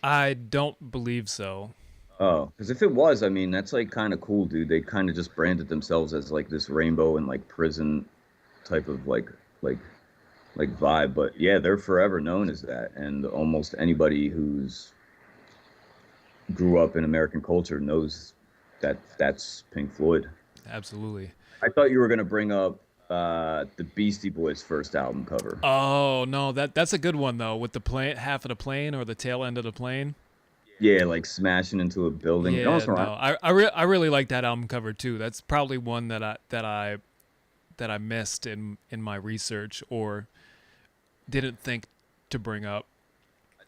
I don't believe so. Oh, because if it was, I mean, that's like kind of cool, dude. They kind of just branded themselves as like this rainbow and like prison type of like vibe. But yeah, they're forever known as that. And almost anybody who's grew up in American culture knows that that's Pink Floyd. Absolutely. I thought you were gonna bring up the Beastie Boys' first album cover. Oh no, that's a good one though, with the plane, half of the plane or the tail end of the plane. Yeah, like smashing into a building. It Yeah, almost no, I really like that album cover too. That's probably one that I missed in my research or didn't think to bring up.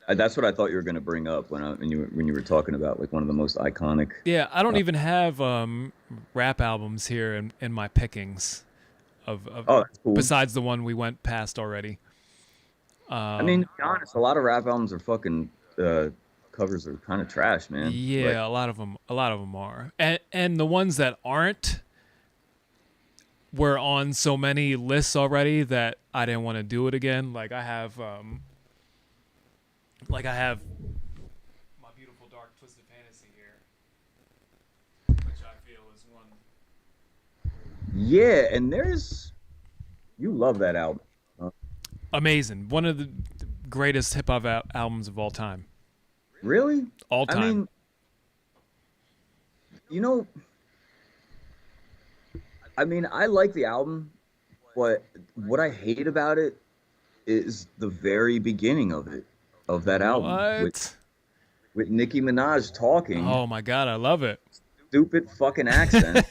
that's what I thought you were gonna bring up when you were talking about like one of the most iconic. Yeah, I don't Uh, even have rap albums here in my pickings of oh, that's cool. besides the one we went past already. I mean, Um, to be honest, a lot of rap albums are fucking covers are kind of trash, man. Like, yeah, a lot of them are, and the ones that aren't were on so many lists already that I didn't want to do it again. Like I have my beautiful dark twisted fantasy here, which I feel is one yeah, and there's you love that album. Uh, amazing, one of the greatest hip hop albums of all time, really? all I time. mean, you know, I mean, I like the album, but what I hate about it is the very beginning of it, of that album, What? with Nicki Minaj talking Oh my god, I love it. stupid fucking accent.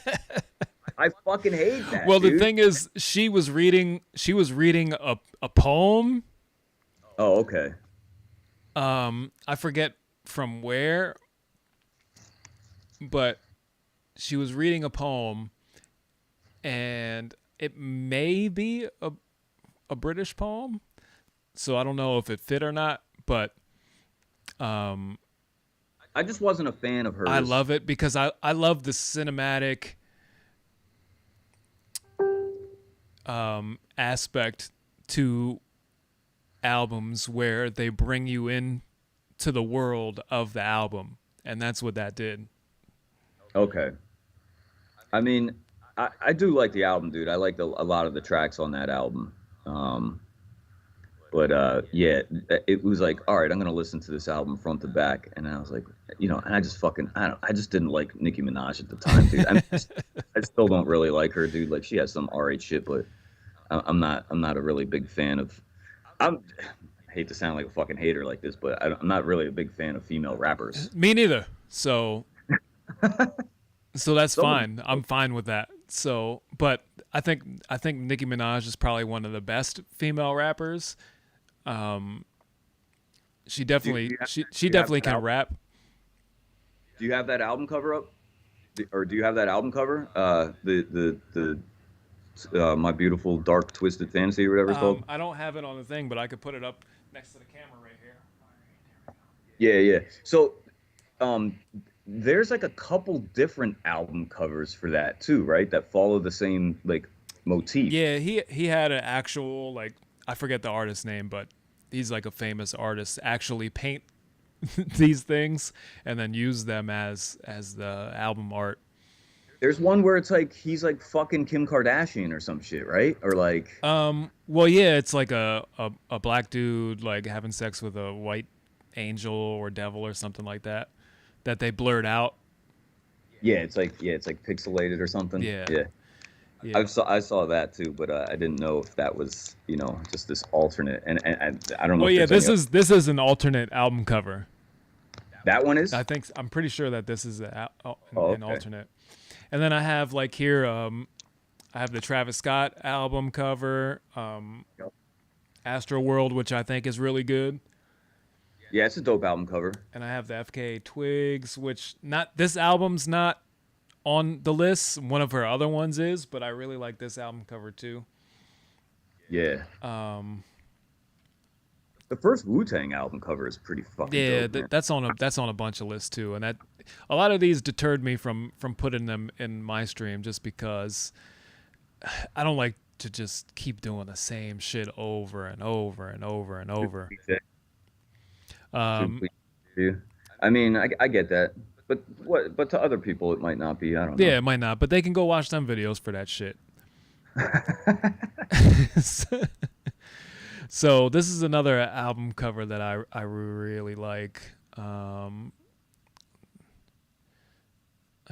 I fucking hate that, Well, the dude. thing is, she was reading a poem. Oh, okay. I forget from where, but she was reading a poem, and it may be a British poem. So I don't know if it fit or not, but um, I just wasn't a fan of I hers. love it because I love the cinematic aspect to albums where they bring you in to the world of the album, and that's what that did. Okay. I mean, I do like the album, dude. I like a lot of the tracks on that album. Um, but yeah, it was like, all right, I'm gonna listen to this album front to back, and I was like, and I just fucking, I just didn't like Nicki Minaj at the time, dude. I still don't really like her, dude. Like she has some alright shit, but I'm not a really big fan of. I hate to sound like a fucking hater like this, but I'm not really a big fan of female rappers. Me neither. So that's Some fine. I'm fine with that. So, but I think Nicki Minaj is probably one of the best female rappers. Um, she do definitely you have, she do you have definitely that can album? rap. Do you have that album cover up? Or do you have that album cover? The My Beautiful Dark Twisted Fantasy or whatever it's called. I don't have it on the thing, but I could put it up next to the camera right here. Yeah, yeah. So um, there's like a couple different album covers for that too, right? That follow the same like motif. Yeah, he had an actual, like, I forget the artist's name, but he's like a famous artist, actually paint these things and then use them as the album art. There's one where it's like he's like fucking Kim Kardashian or some shit, right? Or like, Well, yeah, it's like a black dude like having sex with a white angel or devil or something like that they blurred out. it's like pixelated or something. Yeah, Yeah. yeah. I saw that too, but I didn't know if that was, just this alternate. And I don't know Well, if yeah. there's any other. This is an alternate album cover. That one is? I'm pretty sure that this is Oh, an okay. alternate. And then I have like here, I have the Travis Scott album cover, Yep. Astro World, which I think is really good. Yeah, it's a dope album cover. And I have the FK Twigs, which not this album's not on the list. One of her other ones is, but I really like this album cover too. Yeah. Um, The first Wu-Tang album cover is pretty fucking yeah, dope, man. that's on a bunch of lists too, and that a lot of these deterred me from putting them in my stream just because I don't like to just keep doing the same shit over and over and over and over. Um, Super. Yeah. I mean, I get that, but But to other people, it might not be. I don't know. yeah, it might not, but they can go watch them videos for that shit. So this is another album cover that I really like. I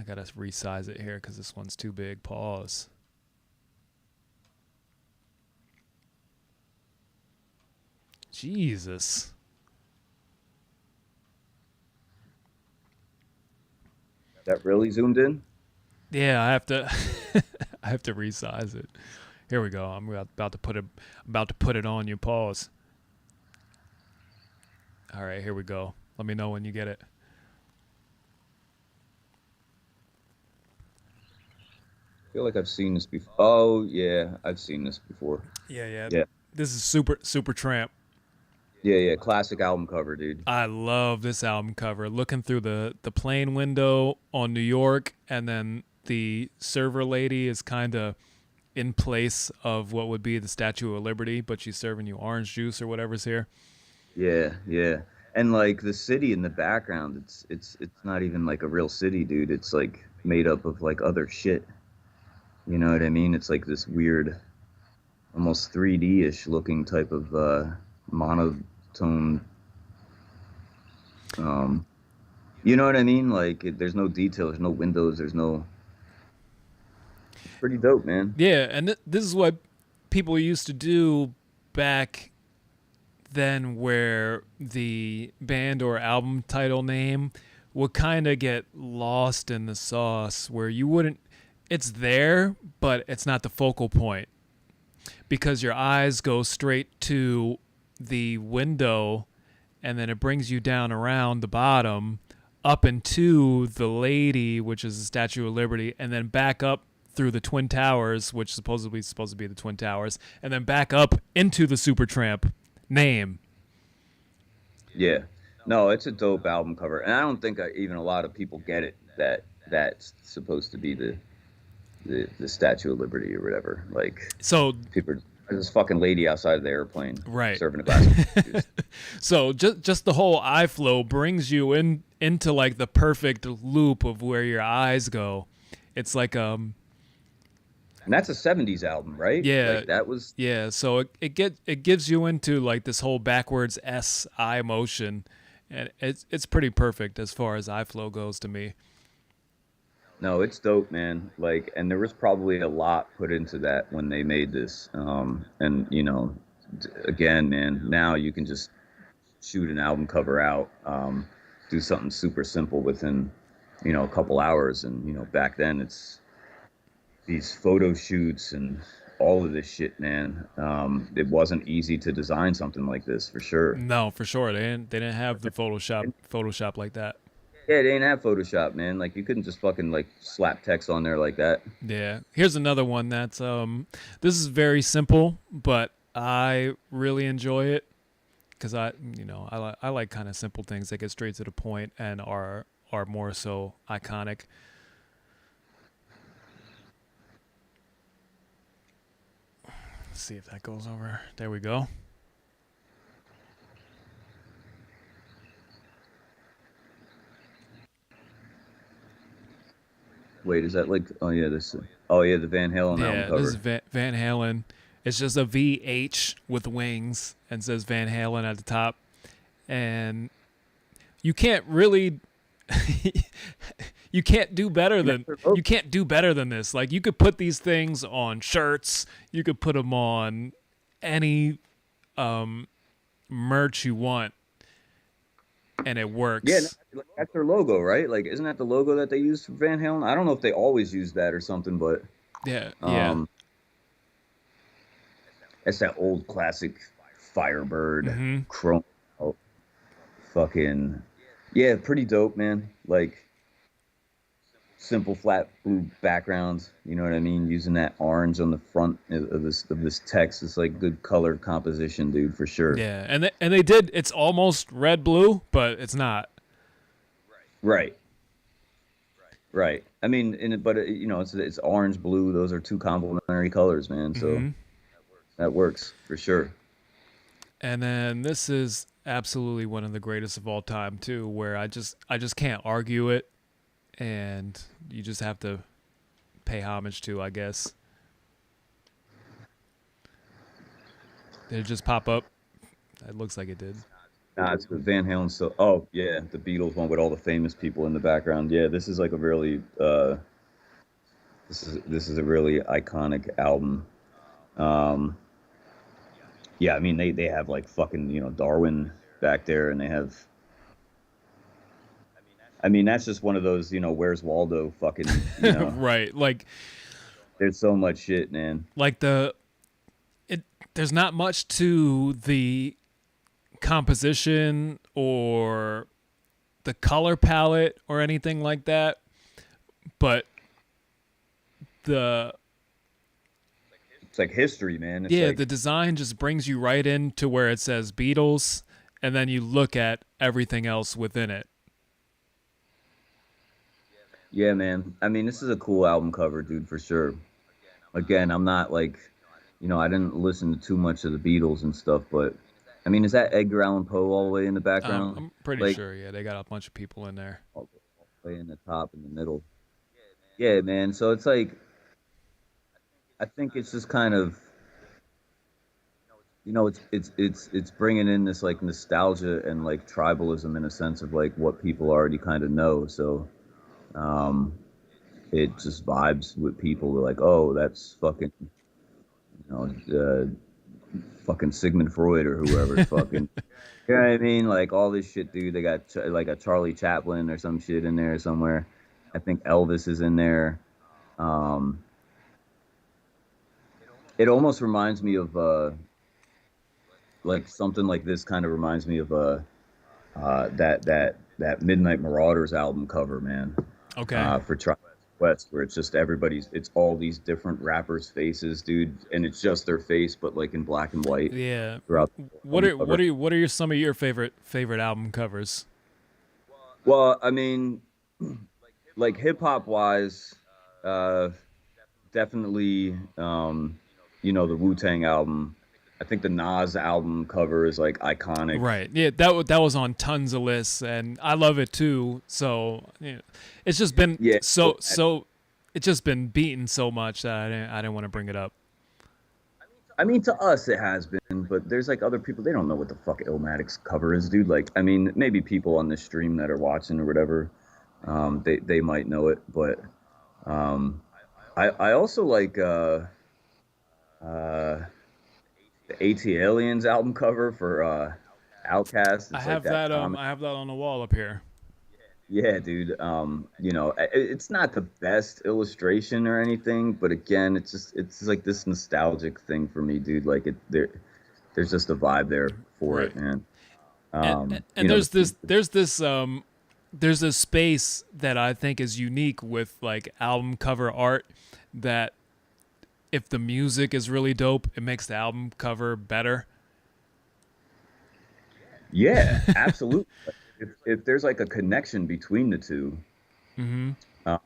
gotta resize it here because this one's too big. Pause. Jesus. That really zoomed in. Yeah, I have to I have to resize it. Here we go. I'm about to put it on you. Pause. All right, here we go. Let me know when you get it. I feel like I've seen this before. Oh yeah, I've seen this before. Yeah, yeah. Yeah, This is Super Tramp. yeah. Classic album cover, dude. I love this album cover. Looking through the plane window on New York, and then the server lady is kind of in place of what would be the Statue of Liberty, but she's serving you orange juice or whatever's here. Yeah, yeah. And like the city in the background, it's not even like a real city, dude. It's like made up of like other shit. You know what I mean? It's like this weird, almost 3D-ish looking type of monotone. Um, you know what I mean? Like there's no detail, there's no windows, there's no. It's pretty dope, man. Yeah, and this is what people used to do back then, where the band or album title name would kind of get lost in the sauce, where you wouldn't. It's there, but it's not the focal point because your eyes go straight to the window and then it brings you down around the bottom up into the lady, which is the Statue of Liberty, and then back up through the Twin Towers, which supposedly is supposed to be the Twin Towers, and then back up into the Supertramp name. Yeah. No, it's a dope album cover, and I don't think even a lot of people get it that that's supposed to be the Statue of Liberty or whatever. Like So people, there's this fucking lady outside of the airplane, right. serving a glass of juice. So just the whole eye flow brings you into like the perfect loop of where your eyes go. It's like And that's a '70s album, right? yeah, Like that was. yeah. So it gives you into like this whole backwards eye motion, and it's pretty perfect as far as eye flow goes to me. No, it's dope, man. Like, and there was probably a lot put into that when they made this. And again, man, now you can just shoot an album cover out, do something super simple within, a couple hours. And back then it's these photo shoots and all of this shit, man. It wasn't easy to design something like this for sure. No, for sure. They didn't have the Photoshop like that. Yeah, they didn't have Photoshop, man. Like you couldn't just fucking like slap text on there like that. Yeah. Here's another one that's this is very simple, but I really enjoy it because I like kind of simple things that get straight to the point and are more so iconic. Let's see if that goes over. There we go. Wait, is that like? Oh yeah, this. Oh yeah, the Van Halen album Yeah, cover. this is Van Halen. It's just a VH with wings and says Van Halen at the top. And you can't really You can't do better And that's than their logo. you can't do better than this. Like you could put these things on shirts, you could put them on any merch you want, and it Yeah, no, works. like, that's their logo, right? Like, isn't that the logo that they use for Van Halen? I don't know if they always use that or something, but Yeah, yeah. um, it's that old classic Firebird Mm-hmm. chrome. Oh, fucking yeah, pretty dope, man. Like simple flat blue backgrounds. You know what I mean? Using that orange on the front of this text is like good color composition, dude, for sure. Yeah, and they did. It's almost red blue, but it's not. Right, right. I mean, but you know, it's orange blue. Those are two complementary colors, man. So Mm-hmm. that works for sure. And then this is absolutely one of the greatest of all time too, where I just can't argue it, and you just have to pay homage to, I guess. Did it just pop up? It looks like it did. Nah, it's the Van Halen. So, oh yeah, the Beatles one with all the famous people in the background. Yeah, this is like a really this is a really iconic album. Um, yeah, I mean they have like fucking Darwin back there, and they have. I mean that's just one of those Where's Waldo fucking Right. There's so much shit, man. Like it there's not much to the composition or the color palette or anything like that, but the It's like history, man. It's yeah, like the design just brings you right into where it says Beatles, and then you look at everything else within it. yeah, man. I mean this is a cool album cover, dude, for sure. Again, I'm not like, I didn't listen to too much of the Beatles and stuff, but I mean, is that Edgar Allan Poe all the way in the background? I'm pretty Like sure. Yeah, they got a bunch of people in there. all the way in the top in the middle. Yeah, man. So it's like I think it's just kind of, it's bringing in this like nostalgia and like tribalism in a sense of like what people already kind of know. So um it just vibes with people. They're like, oh, that's fucking, fucking Sigmund Freud or whoever's fucking. You know what I mean? Like all this shit, dude. They got like a Charlie Chaplin or some shit in there somewhere. I think Elvis is in there. Um, it almost reminds me of like something like this kind of reminds me of that Midnight Marauders album cover, man. Okay. For Tribe West, where it's just it's all these different rappers' faces, dude, and it's just their face, but like in black and white Yeah. throughout the What album are cover. some of your favorite album covers? Well, I mean, like hip hop wise, uh, definitely, the Wu Tang album. I think the Nas album cover is like iconic. Right. Yeah, that was on tons of lists, and I love it too. So yeah, it's just been Yeah, it's just been beaten so much that I didn't want to bring it up. I mean, to us it has been, but there's like other people they don't know what the fuck Illmatic's cover is, dude. Like, I mean, maybe people on this stream that are watching or whatever, they might know it, but um, I also like uh, the AT Aliens album cover for Outkast. It's like that comic. I have that on the wall up here. Yeah, dude. It's not the best illustration or anything, but again, it's like this nostalgic thing for me, dude. Like there's just a vibe there for Right. it, man. And there's this space that I think is unique with like album cover art that if the music is really dope, it makes the album cover better. Yeah, absolutely. If there's like a connection between the two, Mm-hmm. uh,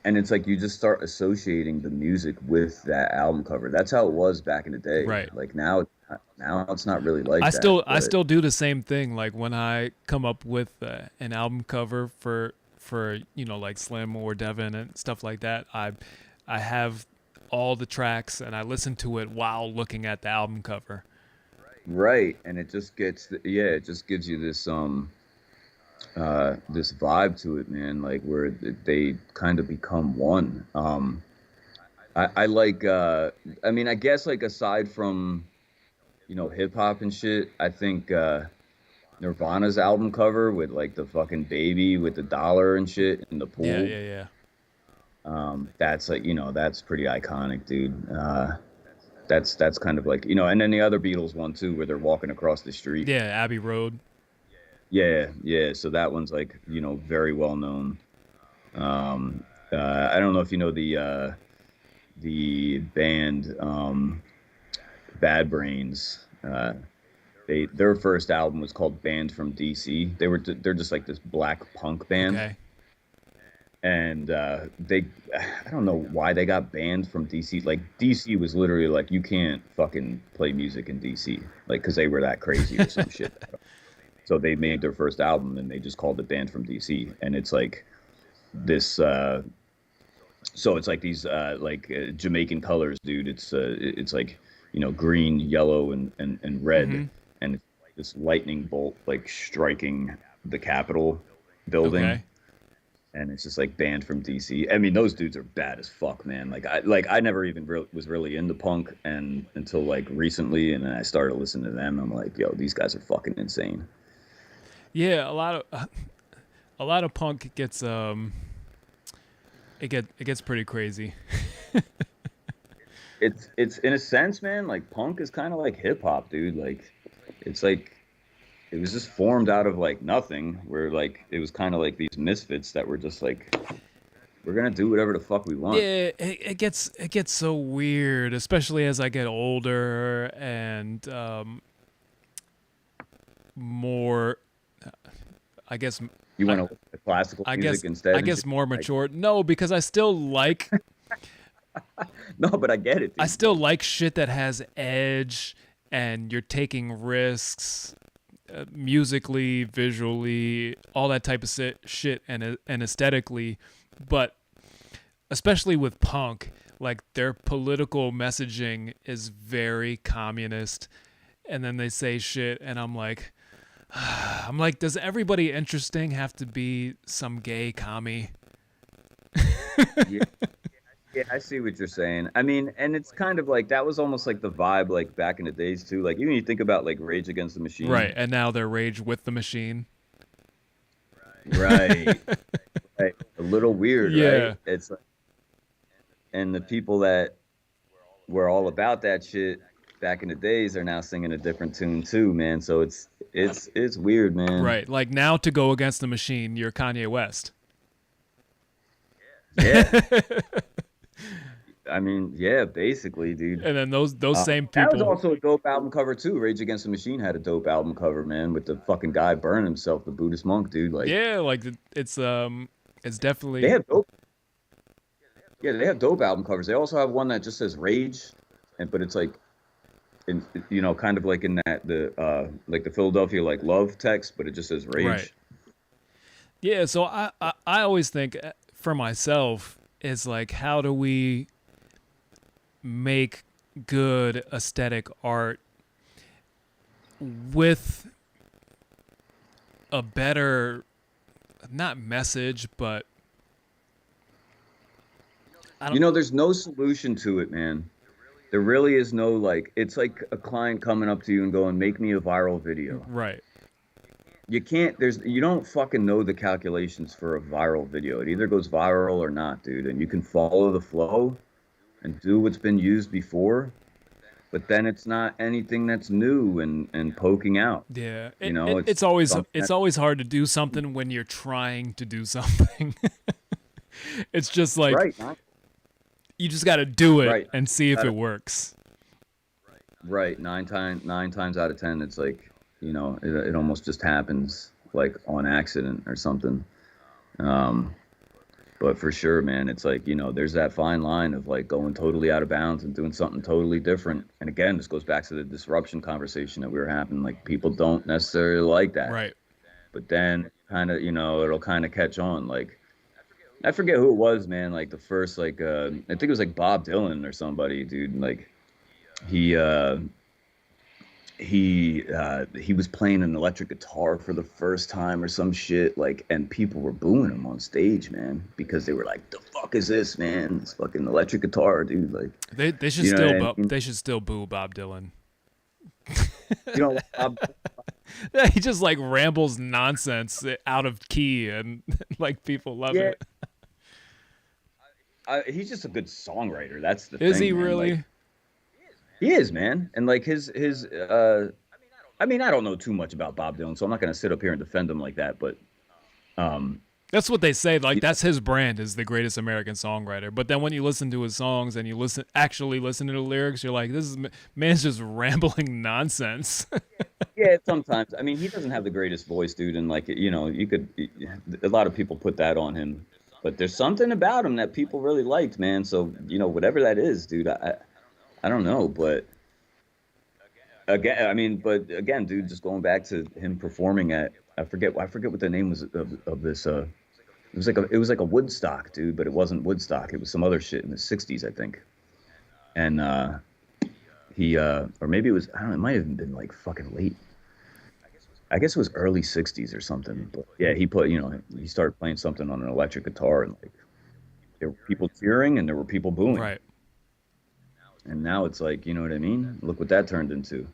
and it's like you just start associating the music with that album cover. That's how it was back in the day. Right. Like now it's not really like that. I But still do the same thing. Like when I come up with an album cover for like Slim or Devin and stuff like that, I have all the tracks and I listen to it while looking at the album cover. right, and it just gives you this this vibe to it, man. Like where they kind of become one. I like. I mean, I guess like aside from hip hop and shit, I think Nirvana's album cover with like the fucking baby with the dollar and shit in the Yeah, pool. yeah, yeah. That's like that's pretty iconic, dude. That's kind of like and then the other Beatles one too, where they're walking across the street. Yeah, Abbey Road. Yeah, yeah. So that one's like very well known. I don't know if you know the band Bad Brains. Their first album was called Band from DC. They're just like this black punk band, Okay. and they I don't know why they got banned from DC. Like DC was literally like you can't fucking play music in DC, like because they were that crazy or some shit. So they made their first album and they just called it Band from DC, and it's like this. So it's like these Jamaican colors, dude. It's like green, yellow, and Mm-hmm. red, and it's like this lightning bolt like striking the Capitol building, Okay. and it's just like banned from DC. I mean, those dudes are bad as fuck, man. I never even was really into punk and until like recently, and then I started listening to them. I'm like, yo, these guys are fucking insane. Yeah, a lot of punk gets it gets pretty crazy. It's in a sense, man, like punk is kind of like hip hop, dude. It's like it was just formed out of like nothing, where like it was kind of like these misfits that were just like we're gonna do whatever the fuck we want. Yeah, it gets so weird, especially as I get older and more. I guess You I, want to listen to classical I music guess instead I and guess shit. more Like, mature. No, because no, but I get it, I dude. still like shit that has edge and you're taking risks musically, visually, all that type of shit and aesthetically, but especially with punk, like their political messaging is very communist and then they say shit and I'm like, does everybody interesting have to be some gay commie? Yeah, yeah, I see what you're saying. I mean, and it's kind of like that was almost like the vibe like back in the days too. Like even you think about like Rage Against the Right, Machine. and now they're Rage with the Machine. Right. Right. A little weird, right? Yeah. It's like, and the people that were all about that shit back in the days are now singing a different tune too, man. So it's weird, man. Right. Like now to go against the machine, you're Kanye West. Yeah. I mean, yeah, basically, dude. And then those same That was people. also a dope album cover too. Rage Against the Machine had a dope album cover, man, with the fucking guy burning himself, the Buddhist monk, dude. Like Yeah, like it's they definitely have dope, yeah, they have dope album covers. They also have one that just says Rage, and but it's like in kind of like in that the like the Philadelphia like love text, but it just says right. Rage. Yeah, so I always think for myself is like how do we make good aesthetic art with a better not message, but I don't There's no solution to it, man. There really is no like it's like a client coming up to you and going, "Make me a viral video." right. You can't you don't fucking know the calculations for a viral video. It either goes viral or not, dude. And you can follow the flow and do what's been used before, but then it's not anything that's new and poking out. Yeah. It's something It's that always hard to do something when you're trying to do something. It's just like right, you just got to do it right, and see if got it works. right. Nine times out of ten, it's like it almost just happens like on accident or something. Um, But for sure, man, it's like, there's that fine line of like going totally out of bounds and doing something totally different. And again, this goes back to the disruption conversation that we were having. Like people don't necessarily like that. Right. But then kind of, it'll kind of catch on. Like I forget who it was, man. Like the first like I think it was like Bob Dylan or somebody, dude. Like he he was playing an electric guitar for the first time or some shit, like, and people were booing him on stage, man, because they were like, "The fuck is this, man? This fucking electric guitar, dude!" Like, They should you know still what I mean? they should still boo Bob Dylan. You know, Bob, He just like rambles nonsense out of key, and like people love yeah, it. he's just a good songwriter. That's the Is he thing, man. Like, really? he is, man, and like his. I mean, I don't know too much about Bob Dylan, so I'm not gonna sit up here and defend him like that, but um, That's what they say. Like that's his brand is the greatest American songwriter. But then when you listen to his songs and you actually listen to the lyrics, you're like, this is man's just rambling nonsense. yeah, sometimes. I mean, he doesn't have the greatest voice, dude, and like you could a lot of people put that on him, but there's something about him that people really liked, man. So whatever that is, dude, I don't know, but again, I mean, but again, dude, just going back to him performing at I forget what the name was of this. It was like a Woodstock, dude, but it wasn't Woodstock. It was some other shit in the '60s, I think, and he or maybe it was I don't know. It might have been like fucking late. I guess it was early '60s or something. But yeah, he started playing something on an electric guitar, and like there were people cheering and there were people booing. Right. And now it's like, you know what I mean? Look what that turned into.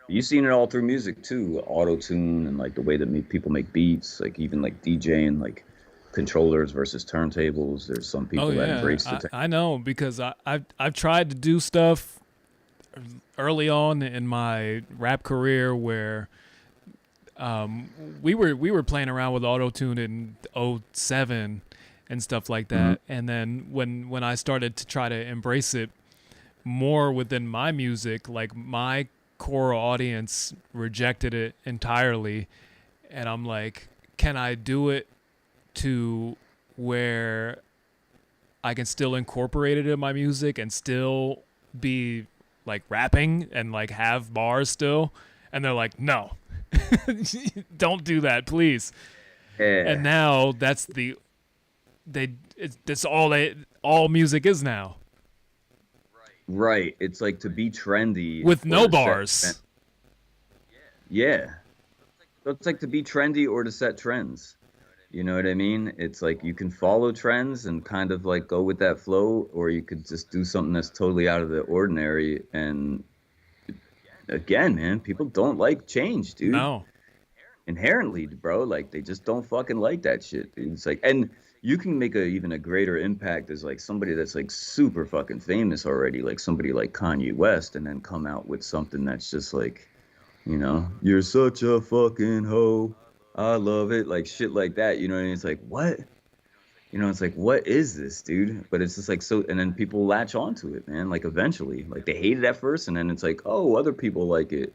You've seen it all through music too, auto tune and like the way that people make beats, like even like DJing, like controllers versus turntables. There's some Oh people that yeah, embrace the. I know because I've tried to do stuff early on in my rap career where we were playing around with auto tune in '07 and stuff like Mhm. that, and then when I started to try to embrace it more within my music, like my core audience rejected it entirely, and I'm like, can I do it to where I can still incorporate it in my music and still be like rapping and like have bars still? And they're like, no, don't do that, please. And Yeah, now that's all music is now right. It's like to be trendy with or no to set. bars. Yeah. So it's like to be trendy or to set trends. You know what I mean? It's like you can follow trends and kind of like go with that flow, or you could just do something that's totally out of the ordinary. And again, man, people don't like change, dude. No. Inherently, bro, like they just don't fucking like that shit, dude. It's like, and you can make even a greater impact as like somebody that's like super fucking famous already, like somebody like Kanye West, and then come out with something that's just like, you're such a fucking hoe. I love it, like shit like that. You know what I mean? It's like what? It's like what is this, dude? But it's just like so, and then people latch onto it, man. Like eventually, like they hate it at first, and then it's like, oh, other people like it.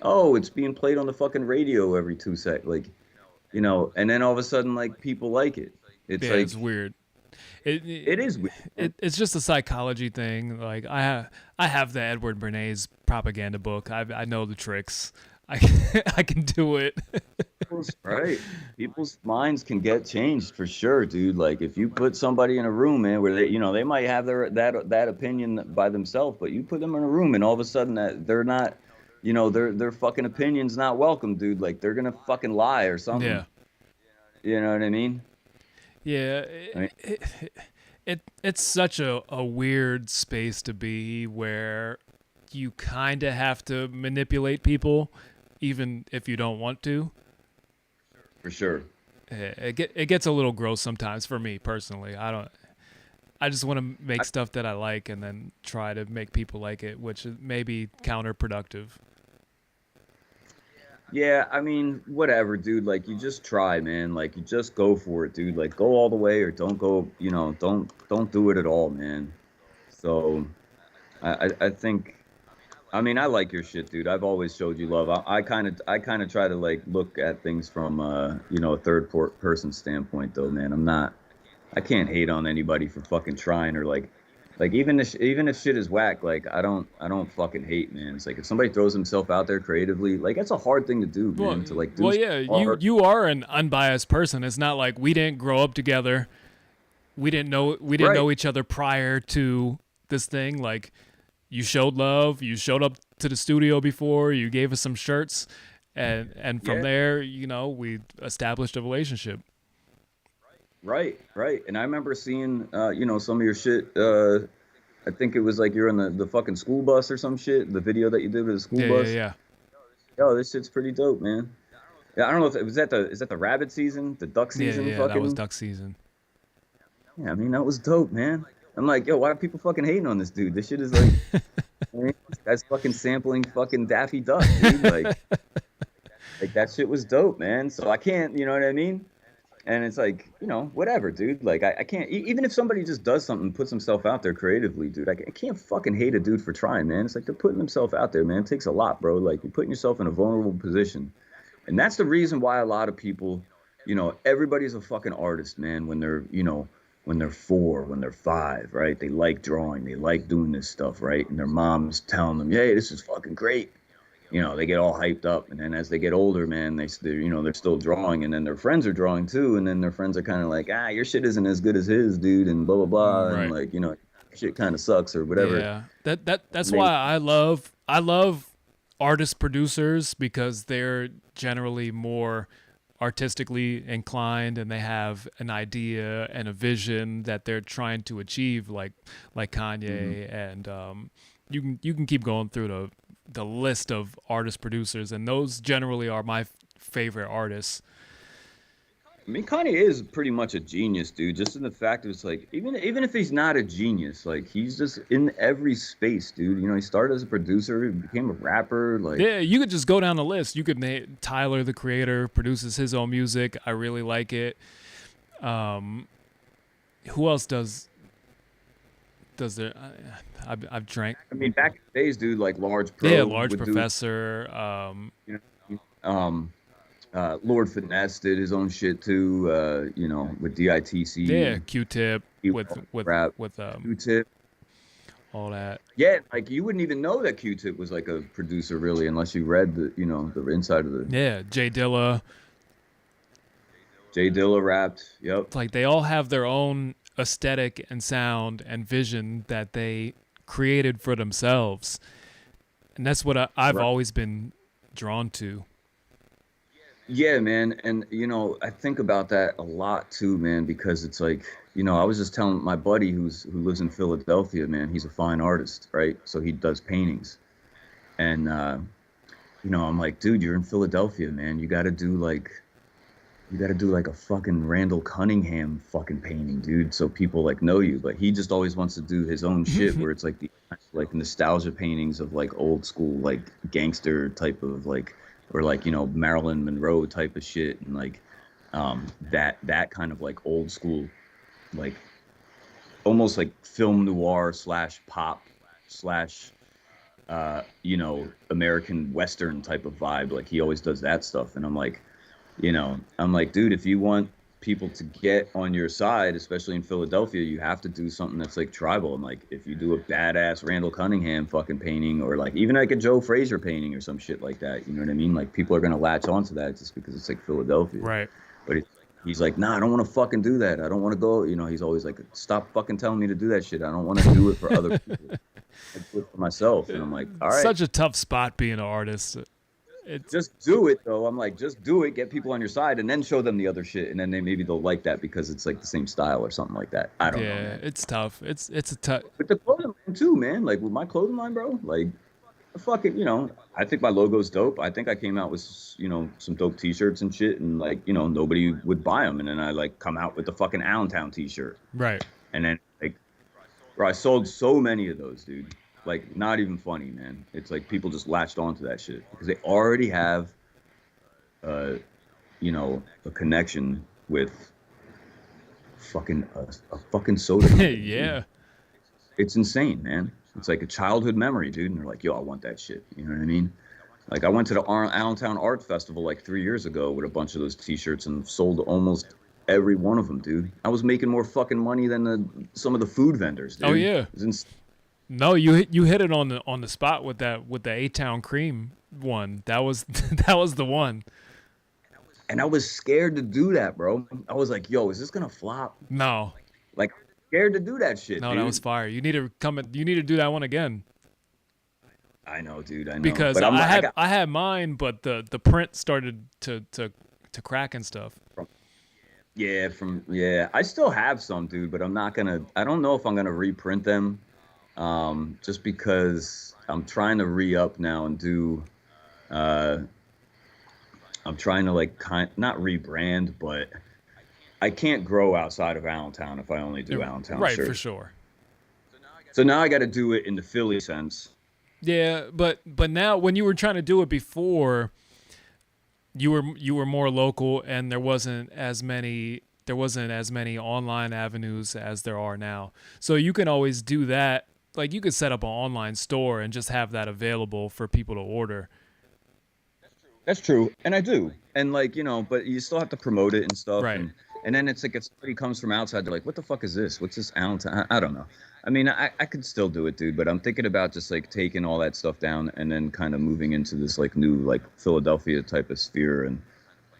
Oh, it's being played on the fucking radio every 2 seconds, like, and then all of a sudden, like people like it. It's Yeah, like it's weird. It, it it, is weird, man. it's just a psychology thing. Like I have the Edward Bernays propaganda book. I know the tricks. I I can do it. Right. People's minds can get changed for sure, dude. Like if you put somebody in a room, man, where they might have that opinion by themselves, but you put them in a room and all of a sudden that they're not, their fucking opinion's not welcome, dude. Like they're gonna fucking lie or something. Yeah. You know what I mean? Yeah. I mean, It's such a weird space to be where you kind of have to manipulate people even if you don't want to. for sure. It gets a little gross sometimes for me personally. I just want to make stuff that I like and then try to make people like it, which may be counterproductive. Yeah, I mean, whatever, dude. Like, you just try, man. Like, you just go for it, dude. Like, go all the way or don't go. Don't do it at all, man. So, I think. I mean, I like your shit, dude. I've always showed you love. I kind of try to like look at things from a person standpoint, though, man. I can't hate on anybody for fucking trying or like even if shit is whack, like I don't fucking hate, man. It's like if somebody throws himself out there creatively, like that's a hard thing to do, Well, man. To like do well, yeah, art. you are an unbiased person. It's not like we didn't grow up together. We didn't know Right. each other prior to this thing. Like you showed love. You showed up to the studio before. You gave us some shirts, and from Yeah. there, we established a relationship. Right. And I remember seeing, some of your shit. I think it was like you're on the fucking school bus or some shit. The video that you did with the school Yeah, yeah, bus. yeah. Yo, this shit's pretty dope, man. Yeah, I don't know if it was is that the rabbit season, the duck Yeah, season, yeah. That was fucking. duck season. Yeah, I mean that was dope, man. I'm like, yo, why are people fucking hating on this dude? This shit is like, I mean, this guy's fucking sampling fucking Daffy Duck, dude. Like that shit was dope, man. So I can't, you know what I mean? And it's like, whatever, dude. Like, I can't, even if somebody just does something, puts himself out there creatively, dude, I can't fucking hate a dude for trying, man. It's like they're putting themselves out there, man. It takes a lot, bro. Like, you're putting yourself in a vulnerable position. And that's the reason why a lot of people, everybody's a fucking artist, man, when they're 4, when they're 5, right? They like drawing, they like doing this stuff, right? And their mom's telling them, hey, this is fucking great. They get all hyped up, and then as they get older, man, they're still drawing, and then their friends are drawing too, and then their friends are kind of like, your shit isn't as good as his, dude, and blah blah blah, Right. and like, shit kind of sucks or whatever. Yeah. That's why I love artist producers, because they're generally more artistically inclined, and they have an idea and a vision that they're trying to achieve, like Kanye. And you can keep going through the list of artist producers, and those generally are my favorite artists. I mean, Kanye is pretty much a genius, dude. Just in the fact that it's like, even if he's not a genius, like he's just in every space, dude. He started as a producer, he became a rapper, like. Yeah, you could just go down the list. You could name Tyler, the Creator, produces his own music. I really like it. Who else does there? I've drank. I mean, back in the days, dude, like Large Pro. Yeah, Large would Professor. Do, Lord Finesse did his own shit too. With DITC. Yeah, Q-Tip with rap. with Q-Tip. all that. Yeah, like you wouldn't even know that Q-Tip was like a producer really, unless you read the inside of the. Yeah, Jay Dilla. Jay Dilla rapped. Yep. Like they all have their own aesthetic and sound and vision that they created for themselves, and that's what I've always been drawn to. Yeah, man, and I think about that a lot too, man, because it's like, I was just telling my buddy who lives in Philadelphia, man, he's a fine artist, right? So he does paintings, and I'm like, dude, you're in Philadelphia, man, you got to do like a fucking Randall Cunningham fucking painting, dude, so people like know you. But he just always wants to do his own shit, where it's like like nostalgia paintings of like old school like gangster type of like, or like Marilyn Monroe type of shit, and like that kind of like old school, like almost like film noir / pop / American Western type of vibe. Like he always does that stuff, and I'm like, dude, if you want people to get on your side, especially in Philadelphia, you have to do something that's like tribal. And like, if you do a badass Randall Cunningham fucking painting, or like even like a Joe Frazier painting or some shit like that, you know what I mean? Like people are going to latch onto that just because it's like Philadelphia. Right. But he's like, nah, I don't want to fucking do that. I don't want to go. He's always like, stop fucking telling me to do that shit. I don't want to do it for other people. I do it for myself. And I'm like, all right. Such a tough spot being an artist. Just do it though. I'm like, just do it, get people on your side, and then show them the other shit, and then maybe they'll like that because it's like the same style or something like that. I don't know. Yeah, it's tough. It's a tough. But the clothing line too, man. Like with my clothing line, bro. Like, fucking, I think my logo's dope. I think I came out with some dope T-shirts and shit, and like nobody would buy them, and then I like come out with the fucking Allentown T-shirt. Right. And then like, bro, I sold so many of those, dude. Like, not even funny, man. It's like people just latched onto that shit because they already have, a connection with fucking a fucking soda company, Yeah. dude. It's insane, man. It's like a childhood memory, dude. And they're like, yo, I want that shit. You know what I mean? Like, I went to the Allentown Art Festival like 3 years ago with a bunch of those T-shirts and sold almost every one of them, dude. I was making more fucking money than some of the food vendors, dude. Oh yeah. It was insane. No, you hit it on the spot with the A-Town Cream one. That was the one. And I was scared to do that, bro. I was like, yo, is this gonna flop? No. Like, scared to do that shit. No, dude. that was fire. You need to do that one again. I know, dude. I know, because but I'm not. I had mine, but the print started to crack and stuff. Yeah. I still have some, dude, but I'm not gonna. I don't know if I'm gonna reprint them. Just because I'm trying to re-up now and do. Uh, I'm trying to like not rebrand, but I can't grow outside of Allentown if I only do Allentown Right, for shirts. sure. So now I got to do it in the Philly sense. Yeah, but now when you were trying to do it before, you were more local, and there wasn't as many online avenues as there are now. So you can always do that. Like you could set up an online store and just have that available for people to order. That's true, and I do, and like but you still have to promote it and stuff, Right. and then it's like if somebody comes from outside, they're like, "What the fuck is this? What's this Allentown?" I don't know. I mean, I could still do it, dude, but I'm thinking about just like taking all that stuff down and then kind of moving into this like new like Philadelphia type of sphere and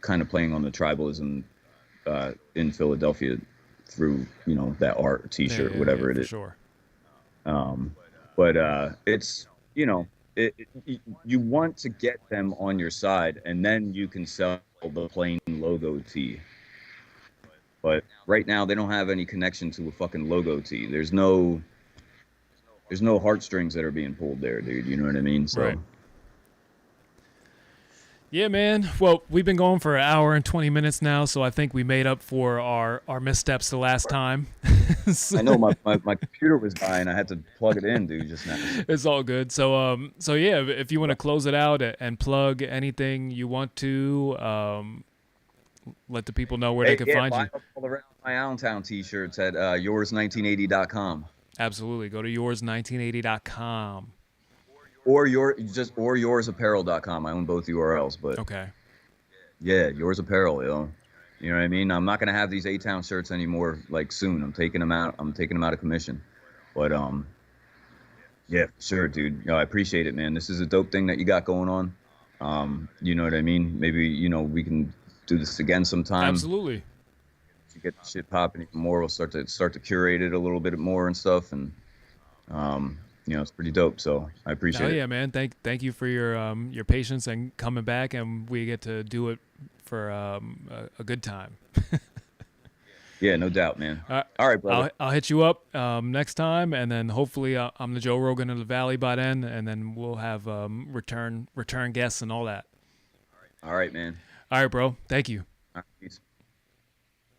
kind of playing on the tribalism in Philadelphia through that art, T-shirt, Yeah, whatever it for is. sure. But it's you want to get them on your side, and then you can sell the plain logo tee. But right now, they don't have any connection to a fucking logo tee. There's no heartstrings that are being pulled there, dude. You know what I mean? Right. So Yeah, man. Well, we've been going for an hour and 20 minutes now, so I think we made up for our missteps the last time. I know my computer was dying. I had to plug it in, dude, just now. It's all good. So yeah, if you want to close it out and plug anything you want to, let the people know where they can find buy you. up all around my Allentown T-shirts at yours1980.com. Absolutely. Go to yours1980.com. Or yoursapparel.com. I own both URLs, but Okay. yeah, yours apparel, you know what I mean? I'm not gonna have these A-Town shirts anymore like soon. I'm taking them out. I'm taking them out of commission. But yeah, sure, dude. I appreciate it, man. This is a dope thing that you got going on. You know what I mean? Maybe we can do this again sometime. Absolutely. To get the shit popping even more, we'll start to curate it a little bit more and stuff, and it's pretty dope. So I appreciate it. Yeah, man. Thank you for your patience and coming back, and we get to do it for a good time. Yeah, no doubt, man. All right, brother. I'll hit you up next time, and then hopefully I'm the Joe Rogan of the Valley by then, and then we'll have return guests and all that. All right, man. All right, bro. Thank you.